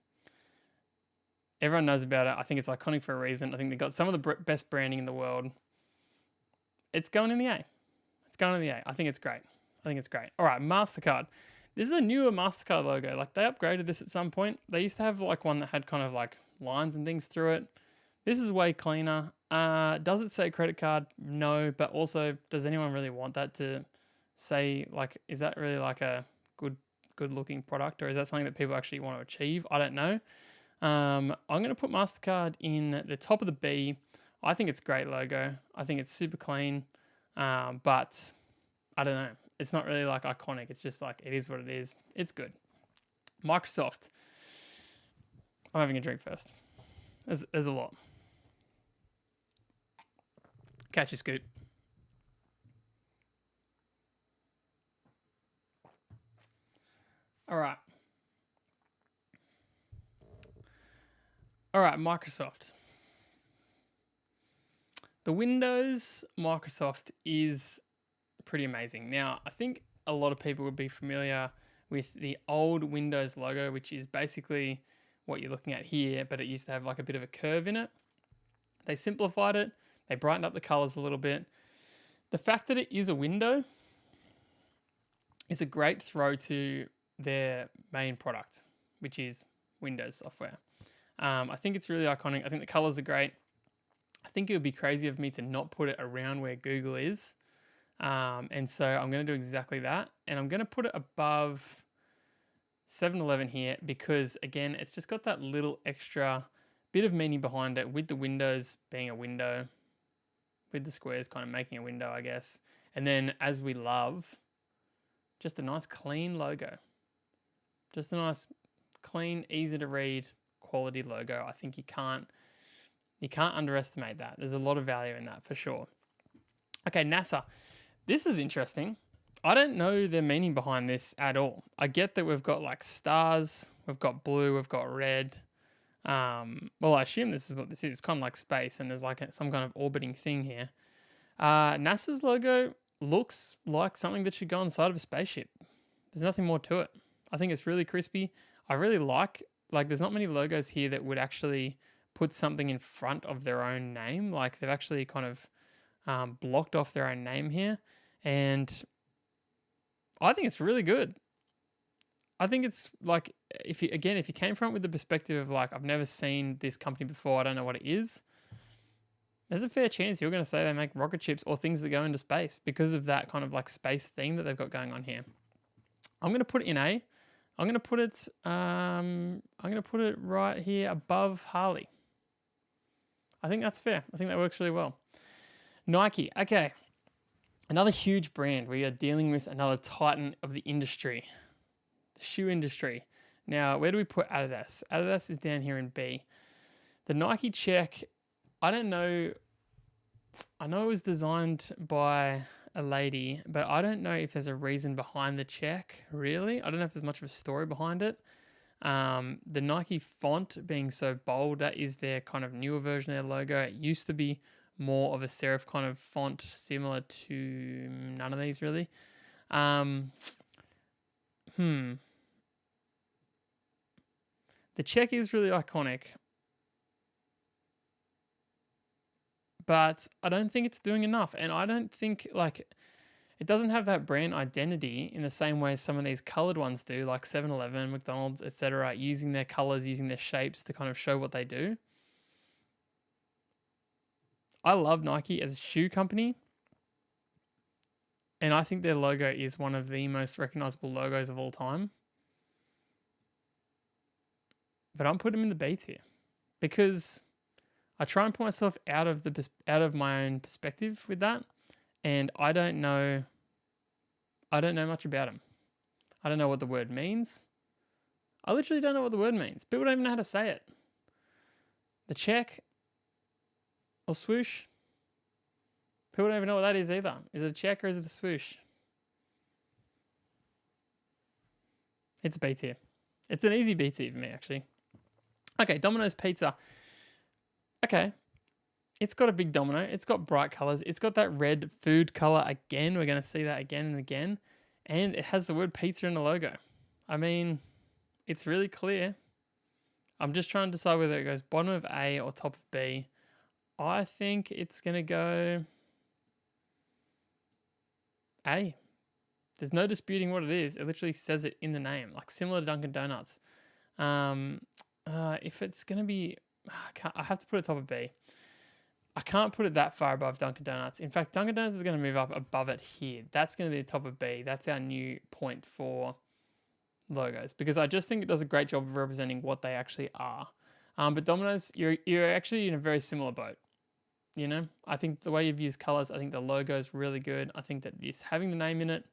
Everyone knows about it. I think it's iconic for a reason. I think they've got some of the best branding in the world. It's going in the A. It's going in the A. I think it's great. All right, MasterCard. This is a newer MasterCard logo. Like, they upgraded this at some point. They used to have like one that had kind of like lines and things through it. This is way cleaner. Does it say credit card? No, but also, does anyone really want that to say, like, is that really like a good looking product, or is that something that people actually want to achieve? I don't know. I'm going to put MasterCard in the top of the B. I think it's a great logo. I think it's super clean, but I don't know. It's not really like iconic. It's just like, it is what it is. It's good. Microsoft. I'm having a drink first. There's a lot. Catch your scoop. All right, Microsoft. The Windows Microsoft is pretty amazing. Now, I think a lot of people would be familiar with the old Windows logo, which is basically what you're looking at here, but it used to have like a bit of a curve in it. They simplified it. They brightened up the colors a little bit. The fact that it is a window is a great throw to their main product, which is Windows software. I think it's really iconic. I think the colors are great. I think it would be crazy of me to not put it around where Google is. And so I'm going to do exactly that. And I'm going to put it above 7-Eleven here because, again, it's just got that little extra bit of meaning behind it, with the windows being a window, with the squares kind of making a window, I guess. And then, as we love, just a nice clean logo. Just a nice, clean, easy to read, quality logo. I think you can't underestimate that. There's a lot of value in that for sure. Okay, NASA. This is interesting. I don't know the meaning behind this at all. I get that we've got like stars, we've got blue, we've got red. Well, I assume this is what this is. It's kind of like space, and there's like some kind of orbiting thing here. NASA's logo looks like something that should go inside of a spaceship. There's nothing more to it. I think it's really crispy. I really like there's not many logos here that would actually put something in front of their own name. Like, they've actually kind of blocked off their own name here. And I think it's really good. I think it's like, if you came from it with the perspective of like, I've never seen this company before, I don't know what it is, there's a fair chance you're going to say they make rocket ships or things that go into space because of that kind of like space theme that they've got going on here. I'm going to put it in A. I'm going to put it right here above Harley. I think that's fair. I think that works really well. Nike. Okay. Another huge brand. We are dealing with another titan of the industry, the shoe industry. Now, where do we put Adidas? Adidas is down here in B. The Nike check, I don't know. I know it was designed by a lady, but I don't know if there's a reason behind the check, really. I don't know if there's much of a story behind it. The Nike font being so bold, that is their kind of newer version of their logo. It used to be more of a serif kind of font, similar to none of these really. The check is really iconic, but I don't think it's doing enough. And I don't think it doesn't have that brand identity in the same way as some of these colored ones do, like 7-Eleven, McDonald's, etc., using their colors, using their shapes to kind of show what they do. I love Nike as a shoe company, and I think their logo is one of the most recognizable logos of all time. But I'm putting them in the B tier because I try and put myself out of my own perspective with that, and I don't know much about them. I don't know what the word means. I literally don't know what the word means. People don't even know how to say it. The check or swoosh. People don't even know what that is either. Is it a check or is it a swoosh? It's a B tier. It's an easy B tier for me, actually. Okay, Domino's Pizza. Okay. It's got a big domino. It's got bright colors. It's got that red food color again. We're going to see that again and again. And it has the word pizza in the logo. I mean, it's really clear. I'm just trying to decide whether it goes bottom of A or top of B. I think it's going to go A. There's no disputing what it is. It literally says it in the name, like similar to Dunkin' Donuts. If it's going to be, I have to put it top of B. I can't put it that far above Dunkin' Donuts. In fact, Dunkin' Donuts is going to move up above it here. That's going to be the top of B. That's our new point for logos, because I just think it does a great job of representing what they actually are. But Domino's, you're actually in a very similar boat. You know, I think the way you've used colors, I think the logo is really good. I think that just having the name in it,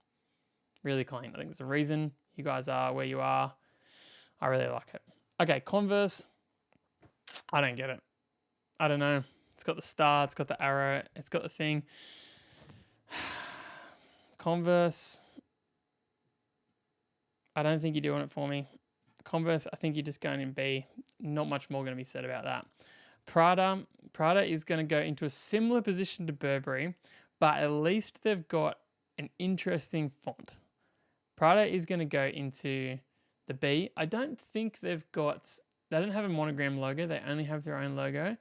really clean. I think it's the reason you guys are where you are. I really like it. Okay, Converse. I don't get it. I don't know. It's got the star, it's got the arrow, it's got the thing. Converse. I don't think you're doing it for me. Converse, I think you're just going in B. Not much more going to be said about that. Prada is going to go into a similar position to Burberry, but at least they've got an interesting font. Prada is going to go into the B. I don't think they don't have a monogram logo. They only have their own logo.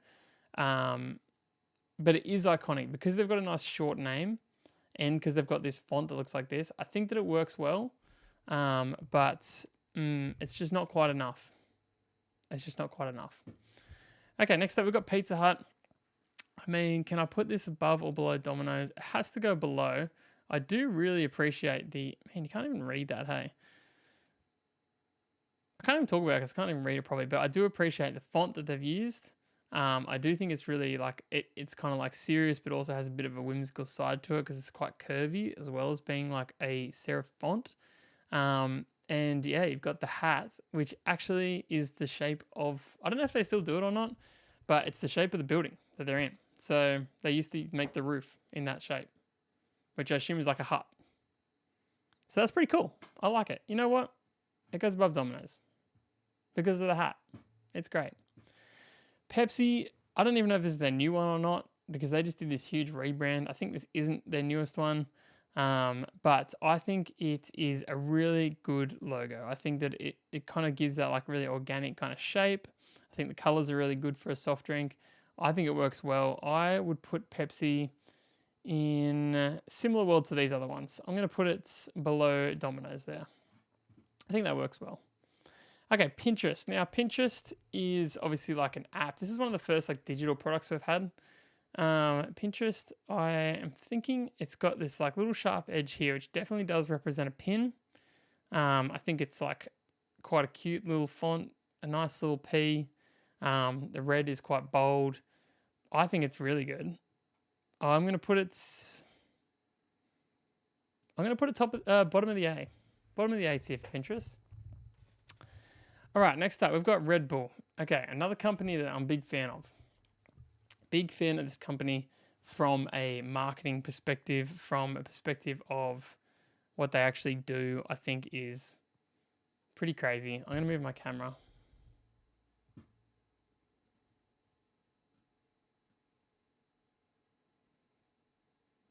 But it is iconic because they've got a nice short name and because they've got this font that looks like this. I think that it works well, but it's just not quite enough. It's just not quite enough. Okay, next up we've got Pizza Hut. I mean, can I put this above or below Domino's? It has to go below. I do really appreciate man, you can't even read that, hey? I can't even talk about it because I can't even read it properly, but I do appreciate the font that they've used. I do think it's really it's kind of like serious, but also has a bit of a whimsical side to it because it's quite curvy as well as being like a serif font. And yeah, you've got the hat, which actually is the shape of, I don't know if they still do it or not, but it's the shape of the building that they're in. So they used to make the roof in that shape, which I assume is like a hut. So that's pretty cool. I like it. You know what? It goes above Domino's because of the hat. It's great. Pepsi, I don't even know if this is their new one or not because they just did this huge rebrand. I think this isn't their newest one, but I think it is a really good logo. I think that it kind of gives that like really organic kind of shape. I think the colors are really good for a soft drink. I think it works well. I would put Pepsi in a similar world to these other ones. I'm going to put it below Domino's there. I think that works well. Okay, Pinterest. Now, Pinterest is obviously like an app. This is one of the first like digital products we've had. Pinterest, I am thinking it's got this like little sharp edge here, which definitely does represent a pin. I think it's like quite a cute little font, a nice little P. The red is quite bold. I think it's really good. I'm gonna put it. I'm gonna put it bottom of the A, bottom of the A tier for Pinterest. All right, next up we've got Red Bull. Okay, another company that I'm a big fan of. Big fan of this company from a marketing perspective, from a perspective of what they actually do. I think is pretty crazy. I'm gonna move my camera.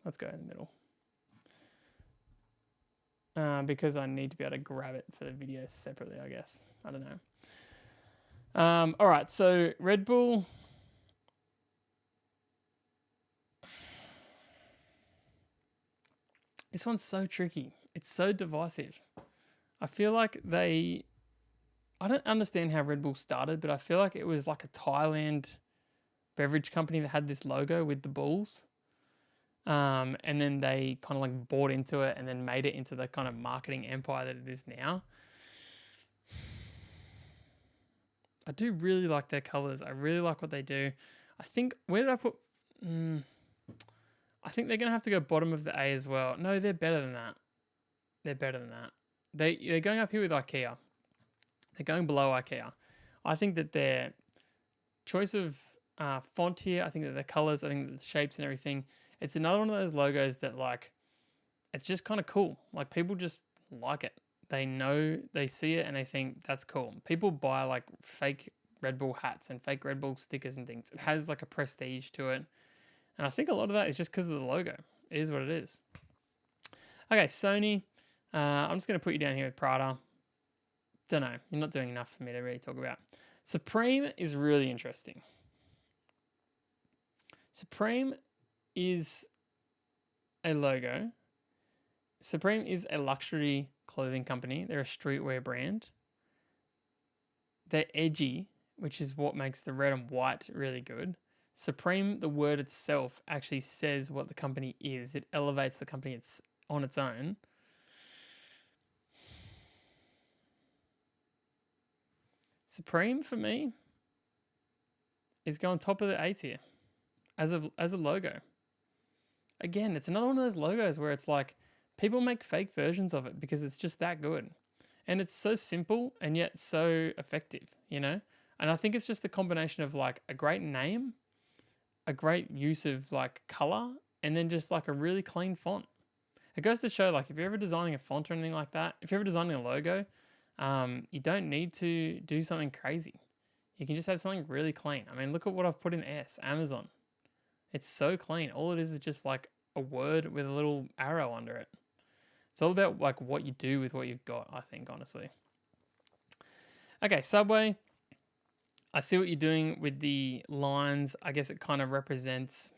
Let's go in the middle. Because I need to be able to grab it for the video separately, I guess. I don't know. All right, so Red Bull. This one's so tricky. It's so divisive. I feel like I don't understand how Red Bull started, but I feel like it was like a Thailand beverage company that had this logo with the bulls. And then they kind of like bought into it and then made it into the kind of marketing empire that it is now. I do really like their colors. I really like what they do. I think, where did I put? I think they're going to have to go bottom of the A as well. No, they're better than that. They're better than that. They're going up here with IKEA. They're going below IKEA. I think that their choice of font here, I think that the colors, I think that the shapes and everything, it's another one of those logos that like, it's just kind of cool. Like people just like it. They know, they see it and they think that's cool. People buy like fake Red Bull hats and fake Red Bull stickers and things. It has like a prestige to it. And I think a lot of that is just because of the logo. It is what it is. Okay, Sony. I'm just going to put you down here with Prada. Don't know. You're not doing enough for me to really talk about. Supreme is really interesting. Supreme is a logo. Supreme is a luxury clothing company. They're a streetwear brand. They're edgy, which is what makes the red and white really good. Supreme, the word itself, actually says what the company is. It elevates the company on its own. Supreme, for me, is going top of the A tier as a logo. Again, it's another one of those logos where it's like people make fake versions of it because it's just that good. And it's so simple and yet so effective, you know? And I think it's just the combination of like a great name, a great use of like color, and then just like a really clean font. It goes to show, like, if you're ever designing a font or anything like that, if you're ever designing a logo, you don't need to do something crazy. You can just have something really clean. I mean, look at what I've put in S, Amazon. It's so clean. All it is just like a word with a little arrow under it. It's all about like what you do with what you've got, I think, honestly. Okay, Subway. I see what you're doing with the lines. I guess it kind of represents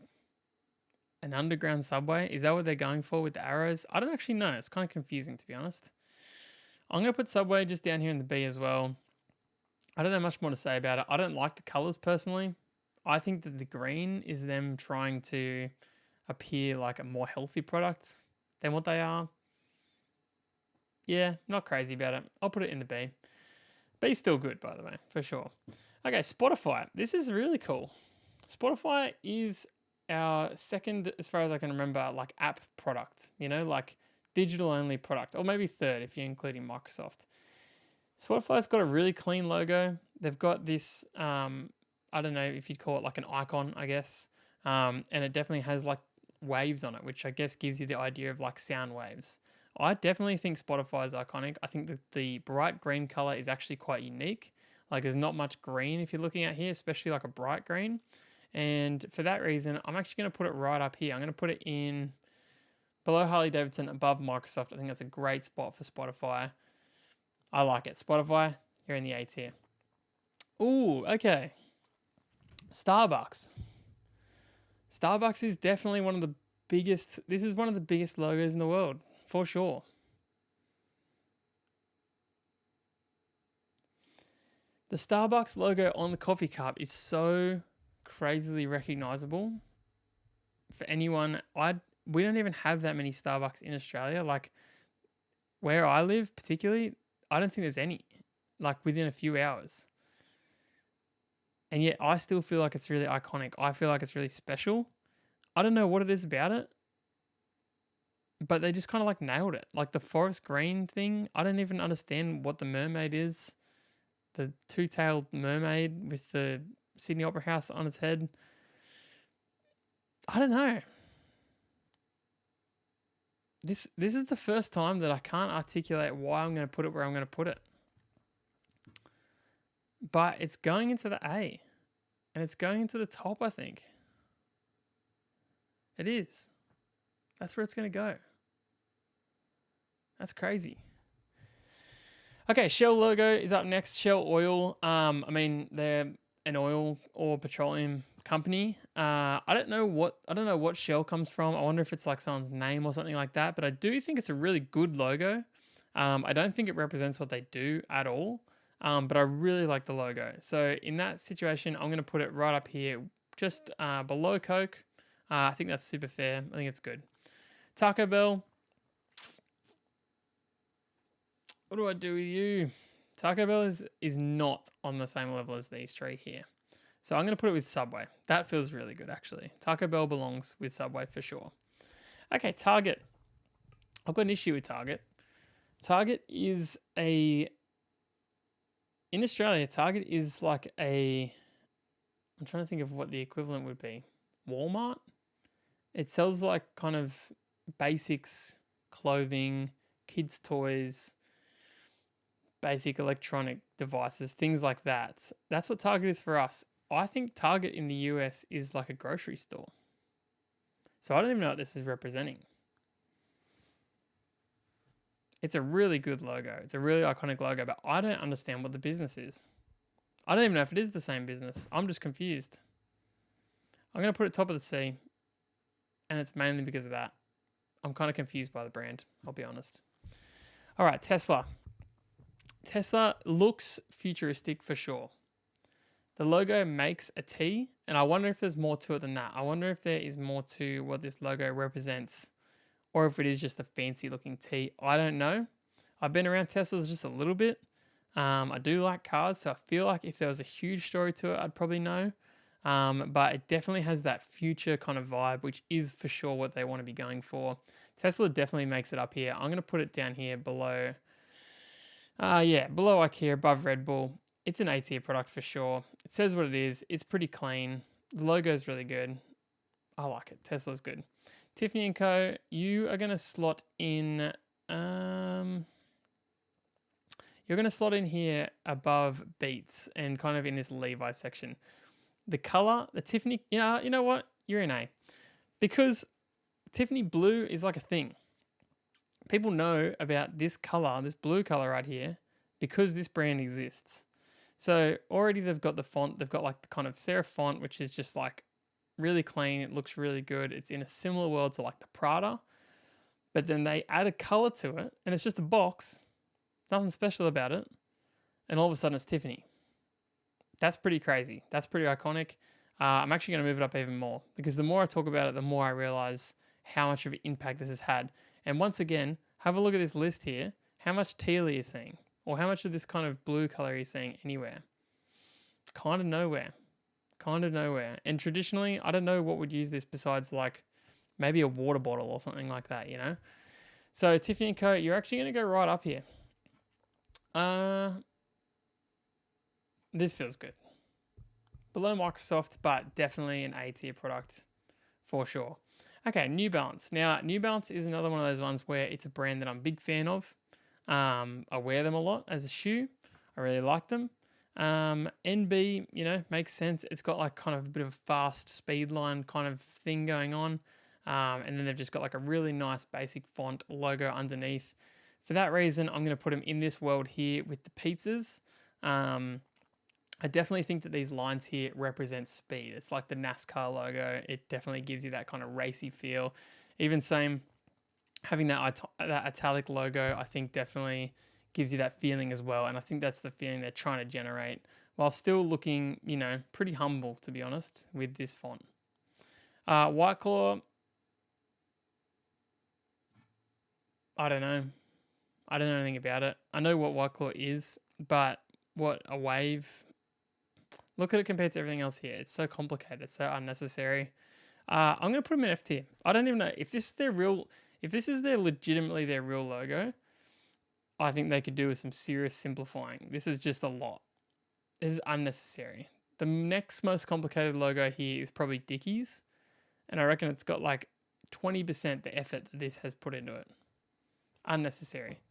an underground subway. Is that what they're going for with the arrows? I don't actually know. It's kind of confusing, to be honest. I'm going to put Subway just down here in the B as well. I don't know much more to say about it. I don't like the colors personally. I think that the green is them trying to appear like a more healthy product than what they are. Yeah, not crazy about it. I'll put it in the B. B's still good, by the way, for sure. Okay, Spotify. This is really cool. Spotify is our second, as far as I can remember, like app product, you know, like digital only product, or maybe third if you're including Microsoft. Spotify's got a really clean logo. They've got this, I don't know if you'd call it like an icon, I guess. And it definitely has like waves on it, which I guess gives you the idea of like sound waves. I definitely think Spotify is iconic. I think that the bright green color is actually quite unique. Like there's not much green if you're looking at here, especially like a bright green. And for that reason, I'm actually going to put it right up here. I'm going to put it in below Harley-Davidson, above Microsoft. I think that's a great spot for Spotify. I like it. Spotify, you're in the A tier. Ooh, okay. Starbucks. Starbucks is definitely one of the biggest, this is one of the biggest logos in the world, for sure. The Starbucks logo on the coffee cup is so crazily recognizable for anyone. We don't even have that many Starbucks in Australia. Like where I live particularly, I don't think there's any, like within a few hours. And yet I still feel like it's really iconic. I feel like it's really special. I don't know what it is about it, but they just kind of like nailed it. Like the forest green thing, I don't even understand what the mermaid is. The two-tailed mermaid with the Sydney Opera House on its head. I don't know. This is the first time that I can't articulate why I'm going to put it where I'm going to put it. But it's going into the A. And it's going into the top, I think. It is. That's where it's going to go. That's crazy. Okay, Shell logo is up next. Shell Oil. I mean, they're an oil or petroleum company. I don't know what Shell comes from. I wonder if it's like someone's name or something like that. But I do think it's a really good logo. I don't think it represents what they do at all. But I really like the logo. So in that situation, I'm going to put it right up here, just below Coke. I think that's super fair. I think it's good. Taco Bell. What do I do with you? Taco Bell is not on the same level as these three here. So I'm going to put it with Subway. That feels really good, actually. Taco Bell belongs with Subway for sure. Okay, Target. I've got an issue with Target. Target is in Australia, Target is like I'm trying to think of what the equivalent would be. Walmart? It sells like kind of basics, clothing, kids' toys, basic electronic devices, things like that. That's what Target is for us. I think Target in the US is like a grocery store. So I don't even know what this is representing. It's a really good logo. It's a really iconic logo, but I don't understand what the business is. I don't even know if it is the same business. I'm just confused. I'm going to put it top of the C, and it's mainly because of that. I'm kind of confused by the brand, I'll be honest. All right, Tesla. Tesla looks futuristic for sure. The logo makes a T, and I wonder if there's more to it than that. I wonder if there is more to what this logo represents, or if it is just a fancy looking T. I don't know. I've been around Teslas just a little bit. I do like cars, so I feel like if there was a huge story to it, I'd probably know. But it definitely has that future kind of vibe, which is for sure what they want to be going for. Tesla definitely makes it up here. I'm going to put it down here below. Below IKEA, above Red Bull. It's an A-tier product for sure. It says what it is. It's pretty clean. The logo is really good. I like it. Tesla's good. Tiffany & Co., you are going to slot in... you're going to slot in here above Beats and kind of in this Levi section. The color, the Tiffany... you know what? You're in A. Because Tiffany blue is like a thing. People know about this color, this blue color right here, because this brand exists. So already they've got the font. They've got like the kind of serif font, which is just like really clean. It looks really good. It's in a similar world to like the Prada. But then they add a color to it, and it's just a box. Nothing special about it. And all of a sudden it's Tiffany. That's pretty crazy. That's pretty iconic. I'm actually going to move it up even more, because the more I talk about it, the more I realize how much of an impact this has had. And once again, have a look at this list here. How much teal are you seeing? Or how much of this kind of blue color are you seeing anywhere? Kind of nowhere. Kind of nowhere. And traditionally, I don't know what would use this besides like maybe a water bottle or something like that, you know? So Tiffany & Co., you're actually going to go right up here. This feels good. Below Microsoft, but definitely an A-tier product for sure. Okay, New Balance. Now, New Balance is another one of those ones where it's a brand that I'm a big fan of. I wear them a lot as a shoe. I really like them. NB, makes sense. It's got like kind of a bit of a fast speed line kind of thing going on. And then they've just got like a really nice basic font logo underneath. For that reason, I'm going to put them in this world here with the pizzas. I definitely think that these lines here represent speed. It's like the NASCAR logo. It definitely gives you that kind of racy feel. Even same, having that italic logo, I think definitely gives you that feeling as well. And I think that's the feeling they're trying to generate while still looking, pretty humble, to be honest, with this font. White Claw, I don't know. I don't know anything about it. I know what White Claw is, but what a wave... Look at it compared to everything else here. It's so complicated. It's so unnecessary. I'm gonna put them in F tier. I don't even know if this is their real. If this is their legitimately their real logo, I think they could do with some serious simplifying. This is just a lot. This is unnecessary. The next most complicated logo here is probably Dickies, and I reckon it's got like 20% the effort that this has put into it. Unnecessary.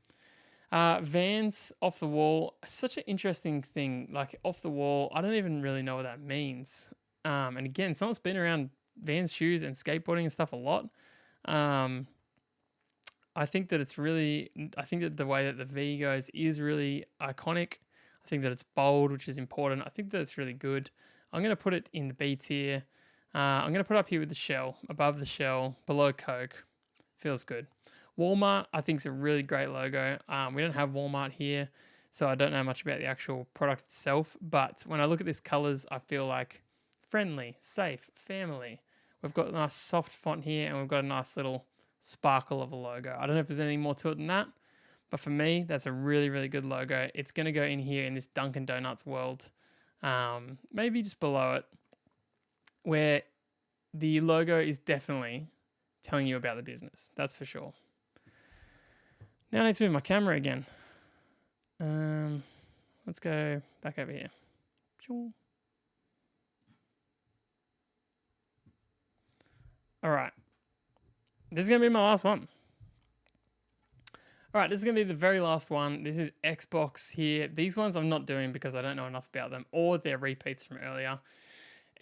Vans off the wall, such an interesting thing. Like off the wall, I don't even really know what that means. And again, someone's been around Vans shoes and skateboarding and stuff a lot. I think that I think that the way that the V goes is really iconic. I think that it's bold, which is important. I think that it's really good. I'm going to put it in the B tier. I'm going to put it up here with the shell, above the shell, below Coke. Feels good. Walmart, I think, is a really great logo. We don't have Walmart here, so I don't know much about the actual product itself. But when I look at these colors, I feel like friendly, safe, family. We've got a nice soft font here, and we've got a nice little sparkle of a logo. I don't know if there's anything more to it than that, but for me, that's a really, really good logo. It's going to go in here in this Dunkin' Donuts world, maybe just below it, where the logo is definitely telling you about the business. That's for sure. Now I need to move my camera again. Let's go back over here. All right. This is going to be my last one. All right, this is going to be the very last one. This is Xbox here. These ones I'm not doing because I don't know enough about them or they're repeats from earlier.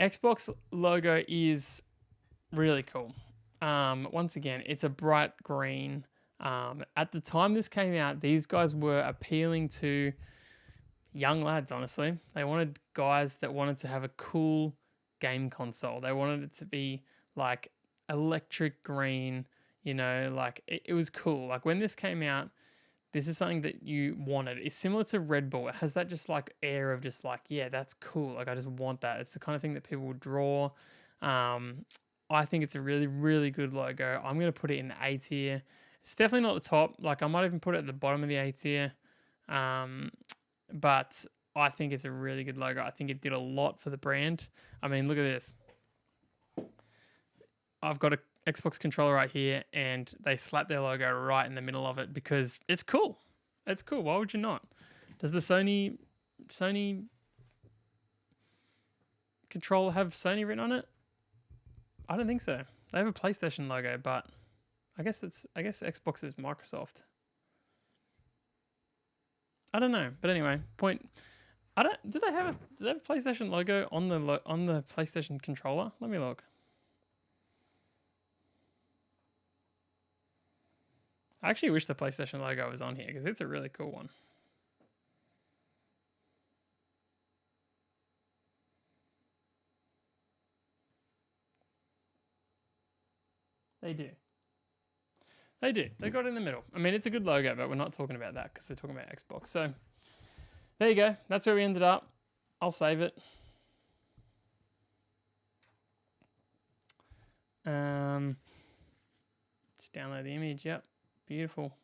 Xbox logo is really cool. Once again, it's a bright green. At the time this came out, these guys were appealing to young lads, honestly. They wanted guys that wanted to have a cool game console. They wanted it to be like electric green, you know, like it was cool. Like when this came out, this is something that you wanted. It's similar to Red Bull. It has that just like air of just like, yeah, that's cool. Like I just want that. It's the kind of thing that people would draw. I think it's a really, really good logo. I'm going to put it in the A tier. It's definitely not the top. Like I might even put it at the bottom of the A tier. But I think it's a really good logo. I think it did a lot for the brand. I mean, look at this. I've got a Xbox controller right here and they slap their logo right in the middle of it because it's cool. It's cool. Why would you not? Does the Sony controller have Sony written on it? I don't think so. They have a PlayStation logo, but I guess Xbox is Microsoft. I don't know, but anyway, do they have a PlayStation logo on the PlayStation controller? Let me look. I actually wish the PlayStation logo was on here because it's a really cool one. They do. They do. They got it in the middle. I mean, it's a good logo, but we're not talking about that because we're talking about Xbox. So there you go. That's where we ended up. I'll save it. Just download the image. Yep. Beautiful.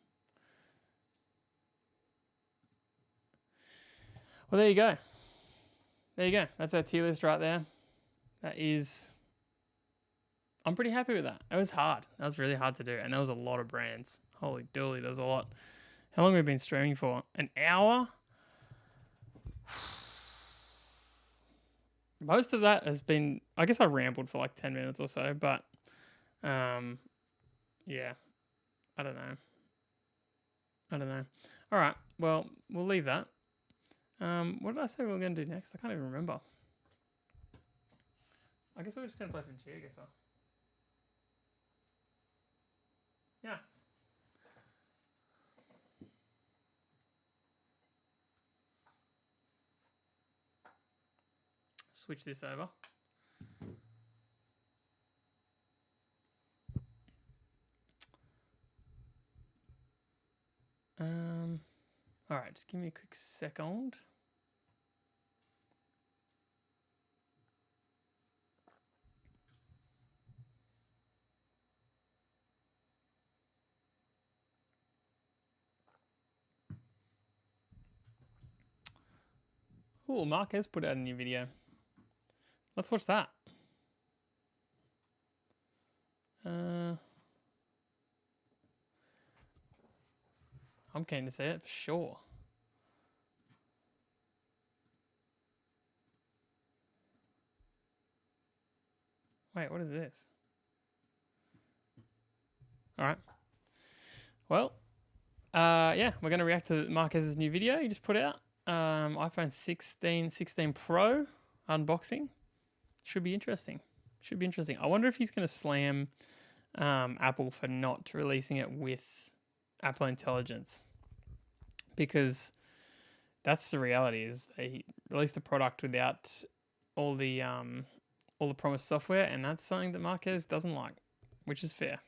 Well, there you go. There you go. That's our tier list right there. I'm pretty happy with that. It was hard. That was really hard to do. And there was a lot of brands. Holy dooly, there's a lot. How long have we been streaming for? An hour? Most of that has been, I guess I rambled for like 10 minutes or so, but yeah, I don't know. All right, well, we'll leave that. What did I say we were going to do next? I can't even remember. I guess we're just going to play some Geoguessr. Yeah. Switch this over. All right, just give me a quick second. Oh, Mark has put out a new video. Let's watch that. I'm keen to see it for sure. Wait, what is this? All right. Well, yeah, we're going to react to Marquez's new video he just put out. iPhone 16 Pro unboxing. Should be interesting. Should be interesting. I wonder if he's going to slam Apple for not releasing it with Apple Intelligence, because that's the reality. Is they released the product without all the promised software, and that's something that Marquez doesn't like, which is fair.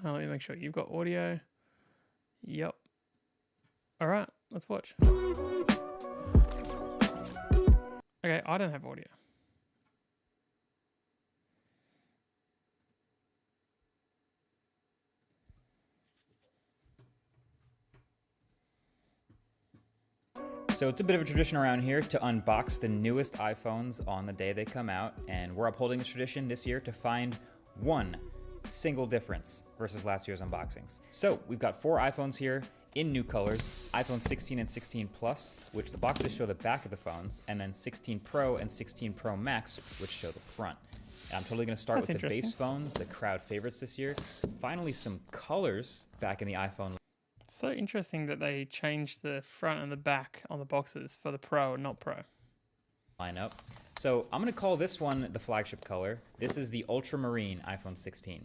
Let me make sure you've got audio. Yep. All right, let's watch. Okay, I don't have audio. So it's a bit of a tradition around here to unbox the newest iPhones on the day they come out, and we're upholding this tradition this year to find one single difference versus last year's unboxings. So we've got 4 iPhones here in new colors, iPhone 16 and 16 Plus, which the boxes show the back of the phones, and then 16 Pro and 16 Pro Max, which show the front. And I'm totally going to start with the base phones, the crowd favorites this year. Finally, some colors back in the iPhone. So interesting that they changed the front and the back on the boxes for the Pro and not Pro lineup. So I'm going to call this one the flagship color. This is the Ultramarine iPhone 16.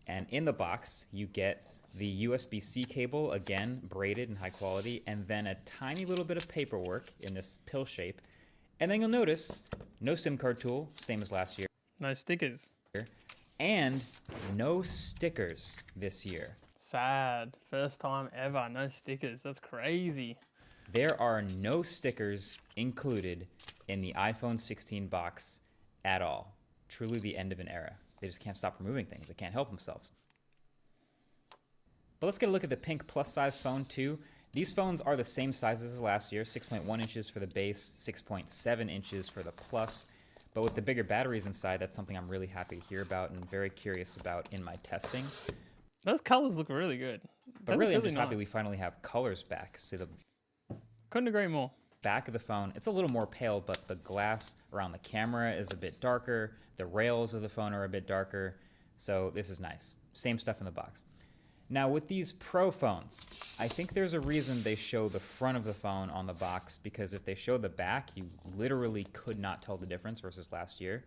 And in the box, you get the USB-C cable, again, braided and high quality, and then a tiny little bit of paperwork in this pill shape. And then you'll notice no SIM card tool, same as last year. No stickers. And no stickers this year. Sad. First time ever. No stickers. That's crazy. There are no stickers included in the iPhone 16 box at all. Truly the end of an era. They just can't stop removing things. They can't help themselves. But let's get a look at the pink plus size phone too. These phones are the same sizes as last year, 6.1 inches for the base, 6.7 inches for the plus. But with the bigger batteries inside, that's something I'm really happy to hear about and very curious about in my testing. Those colors look really good. But really, I'm just happy we finally have colors back. See the couldn't agree more. Back of the phone, it's a little more pale, but the glass around the camera is a bit darker. The rails of the phone are a bit darker. So this is nice. Same stuff in the box. Now with these Pro phones, I think there's a reason they show the front of the phone on the box, because if they show the back, you literally could not tell the difference versus last year.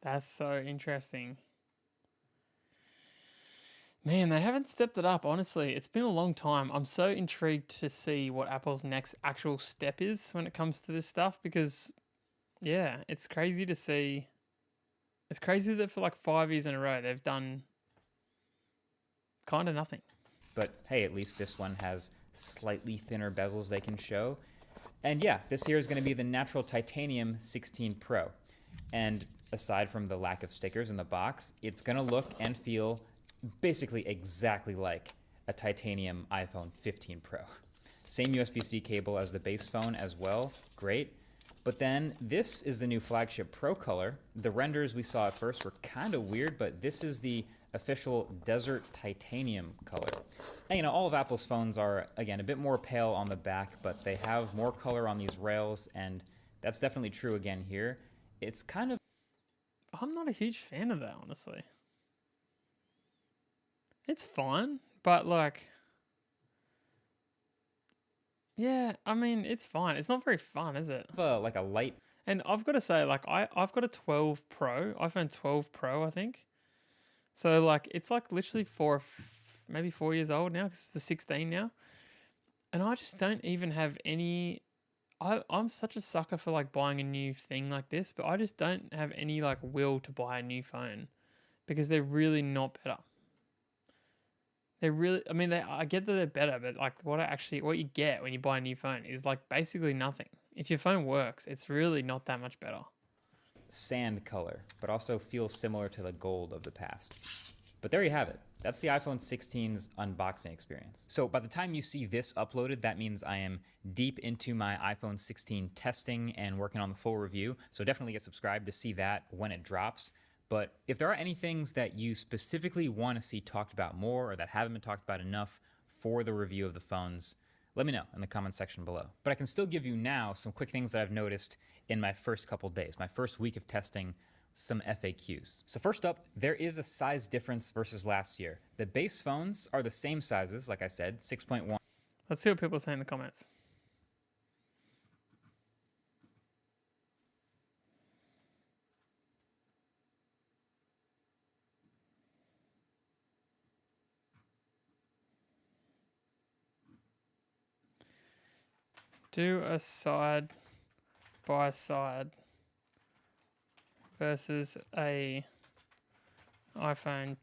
That's so interesting. Man, they haven't stepped it up, honestly. It's been a long time. I'm so intrigued to see what Apple's next actual step is when it comes to this stuff, because, yeah, it's crazy to see. It's crazy that for like 5 years in a row, they've done kind of nothing. But hey, at least this one has slightly thinner bezels they can show. And yeah, this here is going to be the natural titanium 16 Pro. And aside from the lack of stickers in the box, it's going to look and feel basically exactly like a titanium iPhone 15 Pro. Same USB-C cable as the base phone as well, great. But then this is the new flagship Pro color. The renders we saw at first were kind of weird, but this is the official desert titanium color. And you know, all of Apple's phones are, again, a bit more pale on the back, but they have more color on these rails, and that's definitely true again here. It's kind of... I'm not a huge fan of that, honestly. It's fine, but like, yeah, I mean, it's fine. It's not very fun, is it? like a light. And I've got to say, like, I've got a 12 Pro, iPhone 12 Pro, I think. So like, it's like literally maybe 4 years old now, because it's the 16 now. And I just don't even have any, I'm such a sucker for like buying a new thing like this, but I just don't have any like will to buy a new phone, because they're really not better. They're really, I mean, I get that they're better, but like what you get when you buy a new phone is like basically nothing. If your phone works, it's really not that much better. Sand color, but also feels similar to the gold of the past. But there you have it. That's the iPhone 16's unboxing experience. So by the time you see this uploaded, that means I am deep into my iPhone 16 testing and working on the full review. So definitely get subscribed to see that when it drops. But if there are any things that you specifically want to see talked about more or that haven't been talked about enough for the review of the phones, let me know in the comment section below. But I can still give you now some quick things that I've noticed in my first couple days, my first week of testing, some FAQs. So first up, there is a size difference versus last year. The base phones are the same sizes, like I said, 6.1. Let's see what people say in the comments. Do a side by side versus a iPhone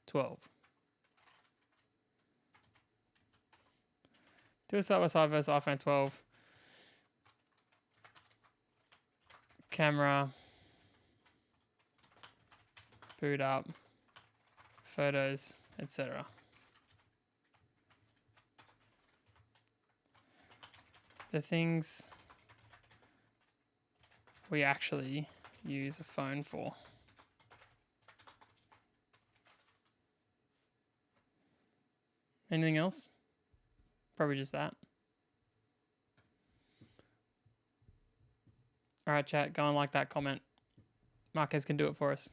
12. Do a side by side versus iPhone 12. Camera, boot up, photos, etc. The things we actually use a phone for. Anything else? Probably just that. All right, chat, go and like that comment. Marquez can do it for us.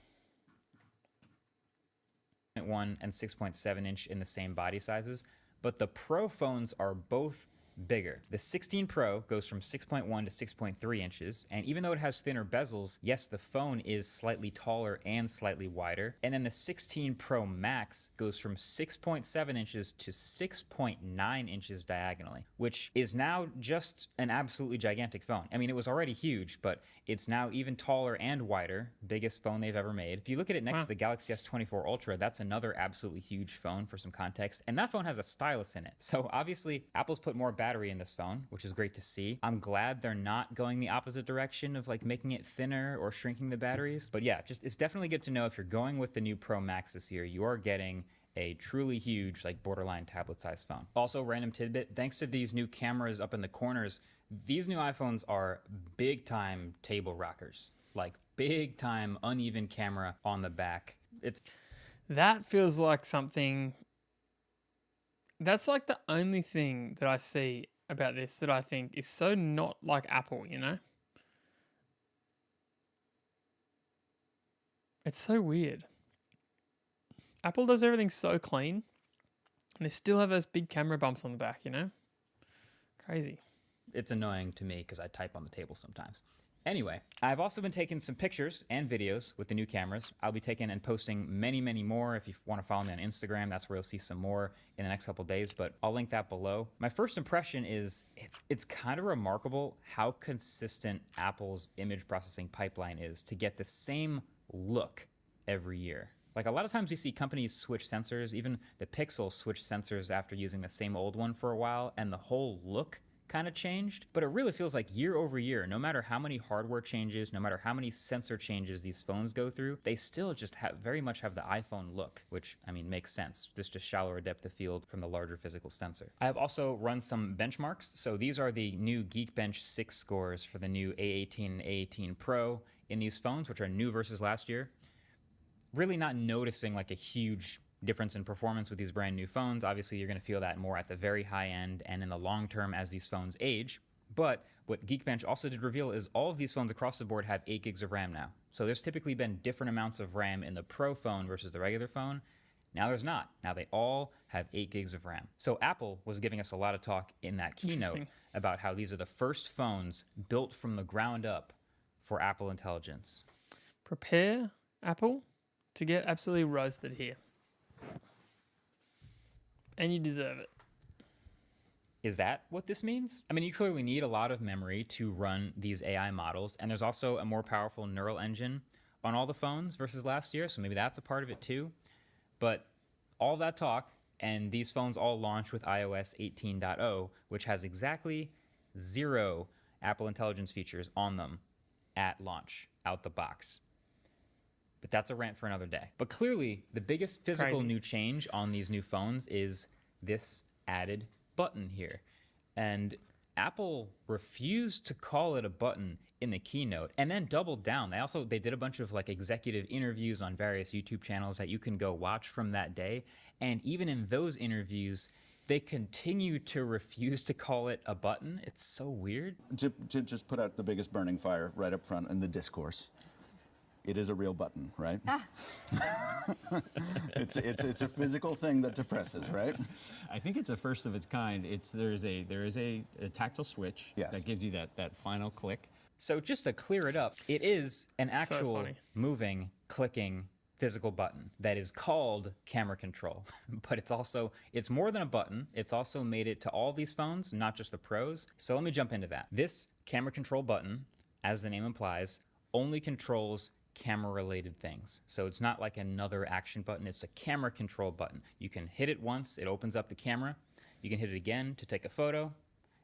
1 and 6.7 inch in the same body sizes, but the Pro phones are both bigger. The 16 Pro goes from 6.1 to 6.3 inches, and even though it has thinner bezels, yes, the phone is slightly taller and slightly wider. And then the 16 Pro Max goes from 6.7 inches to 6.9 inches diagonally, which is now just an absolutely gigantic phone. I mean, it was already huge, but it's now even taller and wider, biggest phone they've ever made. If you look at it next to the Galaxy S24 Ultra, that's another absolutely huge phone for some context, and that phone has a stylus in it. So obviously, Apple's put more battery in this phone, which is great to see. I'm glad they're not going the opposite direction of like making it thinner or shrinking the batteries. But yeah, just it's definitely good to know if you're going with the new Pro Max this year, you are getting a truly huge, like borderline tablet size phone. Also, random tidbit, thanks to these new cameras up in the corners, these new iPhones are big time table rockers, like big time uneven camera on the back. That feels like something. That's like the only thing that I see about this that I think is so not like Apple, you know? It's so weird. Apple does everything so clean, and they still have those big camera bumps on the back, you know? Crazy. It's annoying to me because I type on the table sometimes. Anyway, I've also been taking some pictures and videos with the new cameras. I'll be taking and posting many, many more. If you want to follow me on Instagram, that's where you'll see some more in the next couple days, but I'll link that below. My first impression is it's kind of remarkable how consistent Apple's image processing pipeline is to get the same look every year. Like a lot of times we see companies switch sensors, even the Pixel switched sensors after using the same old one for a while, and the whole look kind of changed, but it really feels like year over year, no matter how many hardware changes, no matter how many sensor changes these phones go through, they still just very much have the iPhone look, which, I mean, makes sense. Just a shallower depth of field from the larger physical sensor. I have also run some benchmarks. So these are the new Geekbench 6 scores for the new A18 and A18 Pro in these phones, which are new versus last year. Really not noticing like a huge difference in performance with these brand new phones. Obviously, you're going to feel that more at the very high end and in the long term as these phones age. But what Geekbench also did reveal is all of these phones across the board have 8 gigs of RAM now. So there's typically been different amounts of RAM in the Pro phone versus the regular phone. Now there's not. Now they all have 8 gigs of RAM. So Apple was giving us a lot of talk in that keynote about how these are the first phones built from the ground up for Apple Intelligence. Prepare, Apple, to get absolutely roasted here. And you deserve it. Is that what this means? I mean, you clearly need a lot of memory to run these AI models, and there's also a more powerful neural engine on all the phones versus last year, so maybe that's a part of it too. But all that talk, and these phones all launch with iOS 18.0, which has exactly 0 Apple Intelligence features on them at launch, out the box. But that's a rant for another day. But clearly, the biggest physical Crazy. new change on these new phones is this added button here. And Apple refused to call it a button in the keynote and then doubled down. They did a bunch of like executive interviews on various YouTube channels that you can go watch from that day. And even in those interviews, they continue to refuse to call it a button. It's so weird. Jip just put out the biggest burning fire right up front in the discourse. It is a real button, right? it's a physical thing that depresses, right? I think it's a first of its kind. There is a tactile switch Yes. that gives you that final click. So just to clear it up, it is an actual funny. moving, clicking, physical button that is called camera control. But it's more than a button. It's also made it to all these phones, not just the Pros. So let me jump into that. This camera control button, as the name implies, only controls camera-related things. So it's not like another action button. It's a camera control button. You can hit it once, it opens up the camera. You can hit it again to take a photo,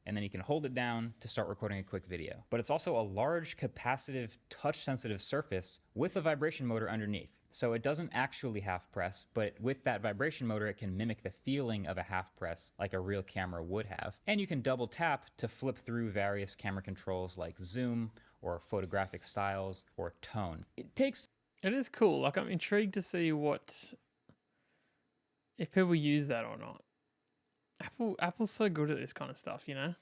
and then you can hold it down to start recording a quick video. But it's also a large capacitive touch-sensitive surface with a vibration motor underneath. So it doesn't actually half press, but with that vibration motor, it can mimic the feeling of a half press like a real camera would have. And you can double tap to flip through various camera controls like zoom or photographic styles or tone. It is cool. Like, I'm intrigued to see if people use that or not. Apple's so good at this kind of stuff, you know?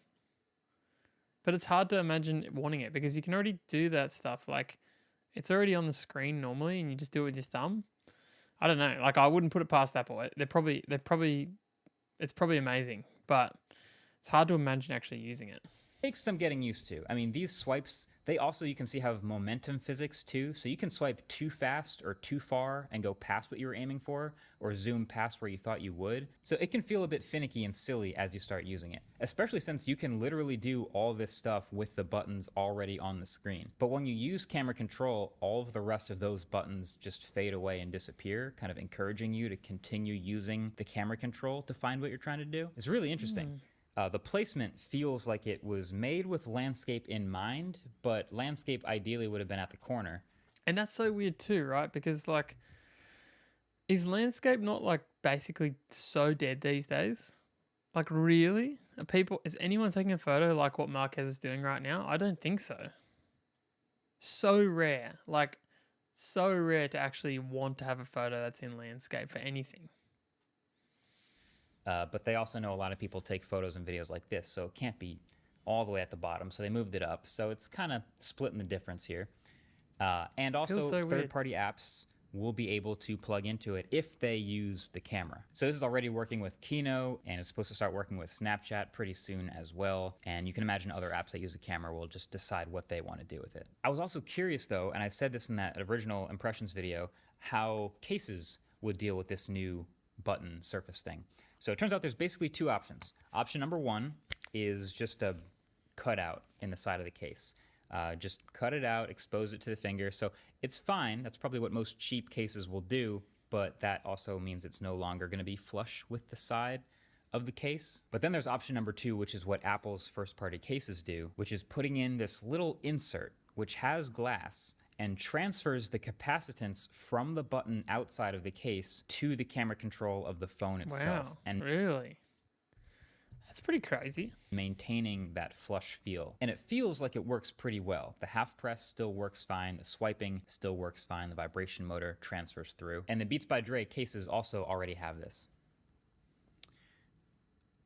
But it's hard to imagine wanting it because you can already do that stuff. Like, it's already on the screen normally and you just do it with your thumb. I don't know. Like, I wouldn't put it past Apple. It's probably amazing, but it's hard to imagine actually using it. takes some getting used to. I mean, these swipes, they also, you can see, have momentum physics too. So you can swipe too fast or too far and go past what you were aiming for, or zoom past where you thought you would. So it can feel a bit finicky and silly as you start using it, especially since you can literally do all this stuff with the buttons already on the screen. But when you use camera control, all of the rest of those buttons just fade away and disappear, kind of encouraging you to continue using the camera control to find what you're trying to do. It's really interesting. The placement feels like it was made with landscape in mind, but landscape ideally would have been at the corner. And that's so weird too, right? Because, like, is landscape not, like, basically so dead these days? Like, really? Is anyone taking a photo like what Marquez is doing right now? I don't think so. So rare. Like, so rare to actually want to have a photo that's in landscape for anything. But they also know a lot of people take photos and videos like this, so it can't be all the way at the bottom. So they moved it up. So it's kind of splitting the difference here. And also third-party apps will be able to plug into it if they use the camera. So this is already working with Keynote, and it's supposed to start working with Snapchat pretty soon as well. And you can imagine other apps that use the camera will just decide what they want to do with it. I was also curious, though, and I said this in that original impressions video, how cases would deal with this new button surface thing. So it turns out there's basically two options. Option number one is just a cutout in the side of the case. Just cut it out, expose it to the finger. So it's fine. That's probably what most cheap cases will do, but that also means it's no longer going to be flush with the side of the case. But then there's option number two, which is what Apple's first-party cases do, which is putting in this little insert, which has glass, and transfers the capacitance from the button outside of the case to the camera control of the phone itself. Wow, and really? That's pretty crazy. Maintaining that flush feel. And it feels like it works pretty well. The half press still works fine. The swiping still works fine. The vibration motor transfers through. And the Beats by Dre cases also already have this.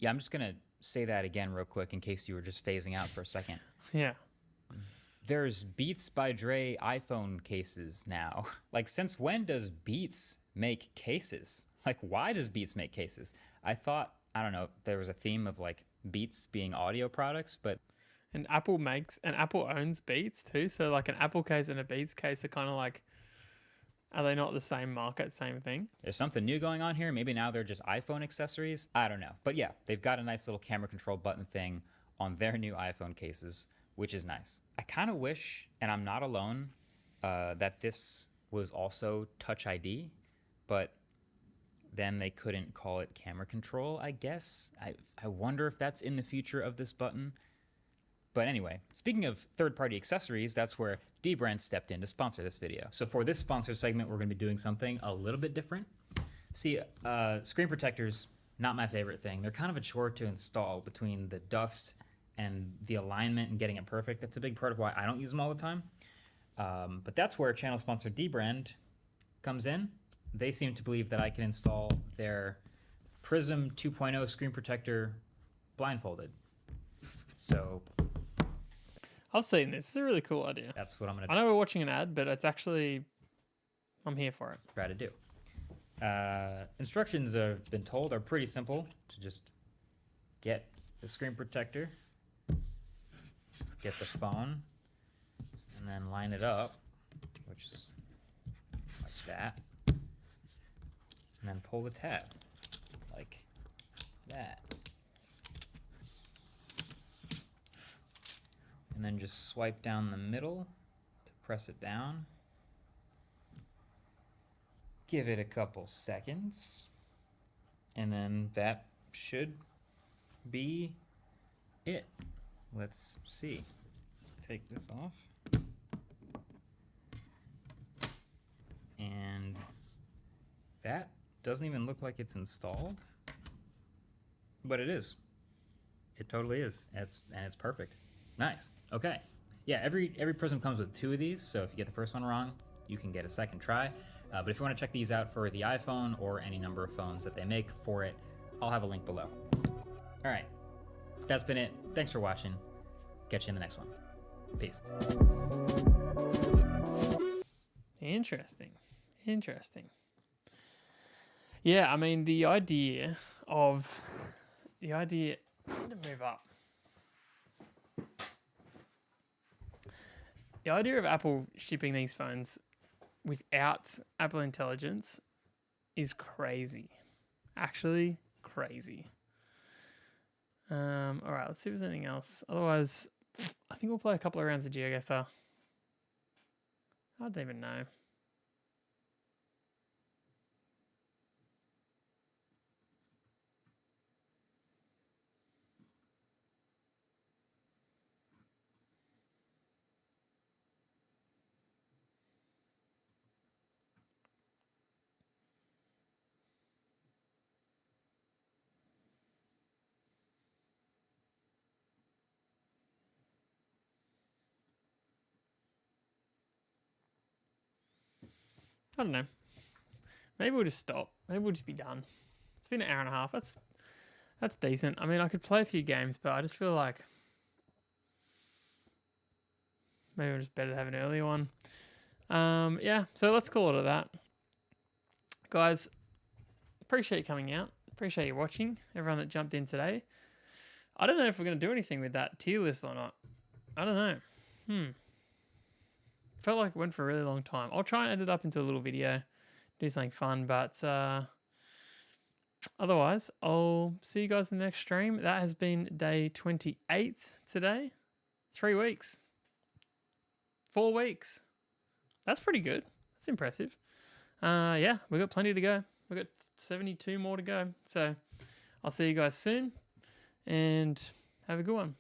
Yeah, I'm just going to say that again real quick in case you were just phasing out for a second. Yeah. There's Beats by Dre iPhone cases now. Like, since when does Beats make cases? Like, why does Beats make cases? I thought, I don't know, there was a theme of, like, Beats being audio products, but... And Apple owns Beats too, so, like, an Apple case and a Beats case are kind of like... Are they not the same market, same thing? There's something new going on here. Maybe now they're just iPhone accessories. I don't know. But yeah, they've got a nice little camera control button thing on their new iPhone cases, which is nice. I kind of wish, and I'm not alone, that this was also Touch ID, but then they couldn't call it camera control, I guess. I wonder if that's in the future of this button. But anyway, speaking of third-party accessories, that's where Dbrand stepped in to sponsor this video. So for this sponsor segment, we're going to be doing something a little bit different. See, screen protectors, not my favorite thing. They're kind of a chore to install between the dust and the alignment and getting it perfect. That's a big part of why I don't use them all the time. But that's where channel sponsor Dbrand comes in. They seem to believe that I can install their Prism 2.0 screen protector blindfolded. So I've seen this. It's a really cool idea. that's what I'm going I to know we're watching an ad, but it's actually, I'm here for it. try to do. Instructions I've been told are pretty simple. To just get the screen protector, get the phone, and then line it up, which is like that, and then pull the tab like that, and then just swipe down the middle to press it down. Give it a couple seconds, and then that should be it. Let's see. Take this off. And that doesn't even look like it's installed, but it is. It totally is. And it's perfect. Nice. Okay. Yeah, every Prism comes with 2 of these, so if you get the first one wrong, you can get a second try. But if you want to check these out for the iPhone or any number of phones that they make for it, I'll have a link below. All right. That's been it. Thanks for watching. Catch you in the next one. Peace. Interesting. Interesting. Yeah, I mean, the idea to move up. The idea of Apple shipping these phones without Apple Intelligence is crazy. Actually, crazy. All right, let's see if there's anything else. Otherwise, I think we'll play a couple of rounds of GeoGuessr. I don't even know. I don't know. Maybe we'll just stop. Maybe we'll just be done. It's been an hour and a half. That's decent. I mean, I could play a few games, but I just feel like maybe we're just better to have an earlier one. Yeah, so let's call it at that. Guys, appreciate you coming out. Appreciate you watching. Everyone that jumped in today. I don't know if we're going to do anything with that tier list or not. I don't know. Felt like it went for a really long time. I'll try and edit it up into a little video, do something fun, but otherwise, I'll see you guys in the next stream. That has been day 28 today. 3 weeks. 4 weeks. That's pretty good. That's impressive. Yeah, we've got plenty to go. We've got 72 more to go. So I'll see you guys soon, and have a good one.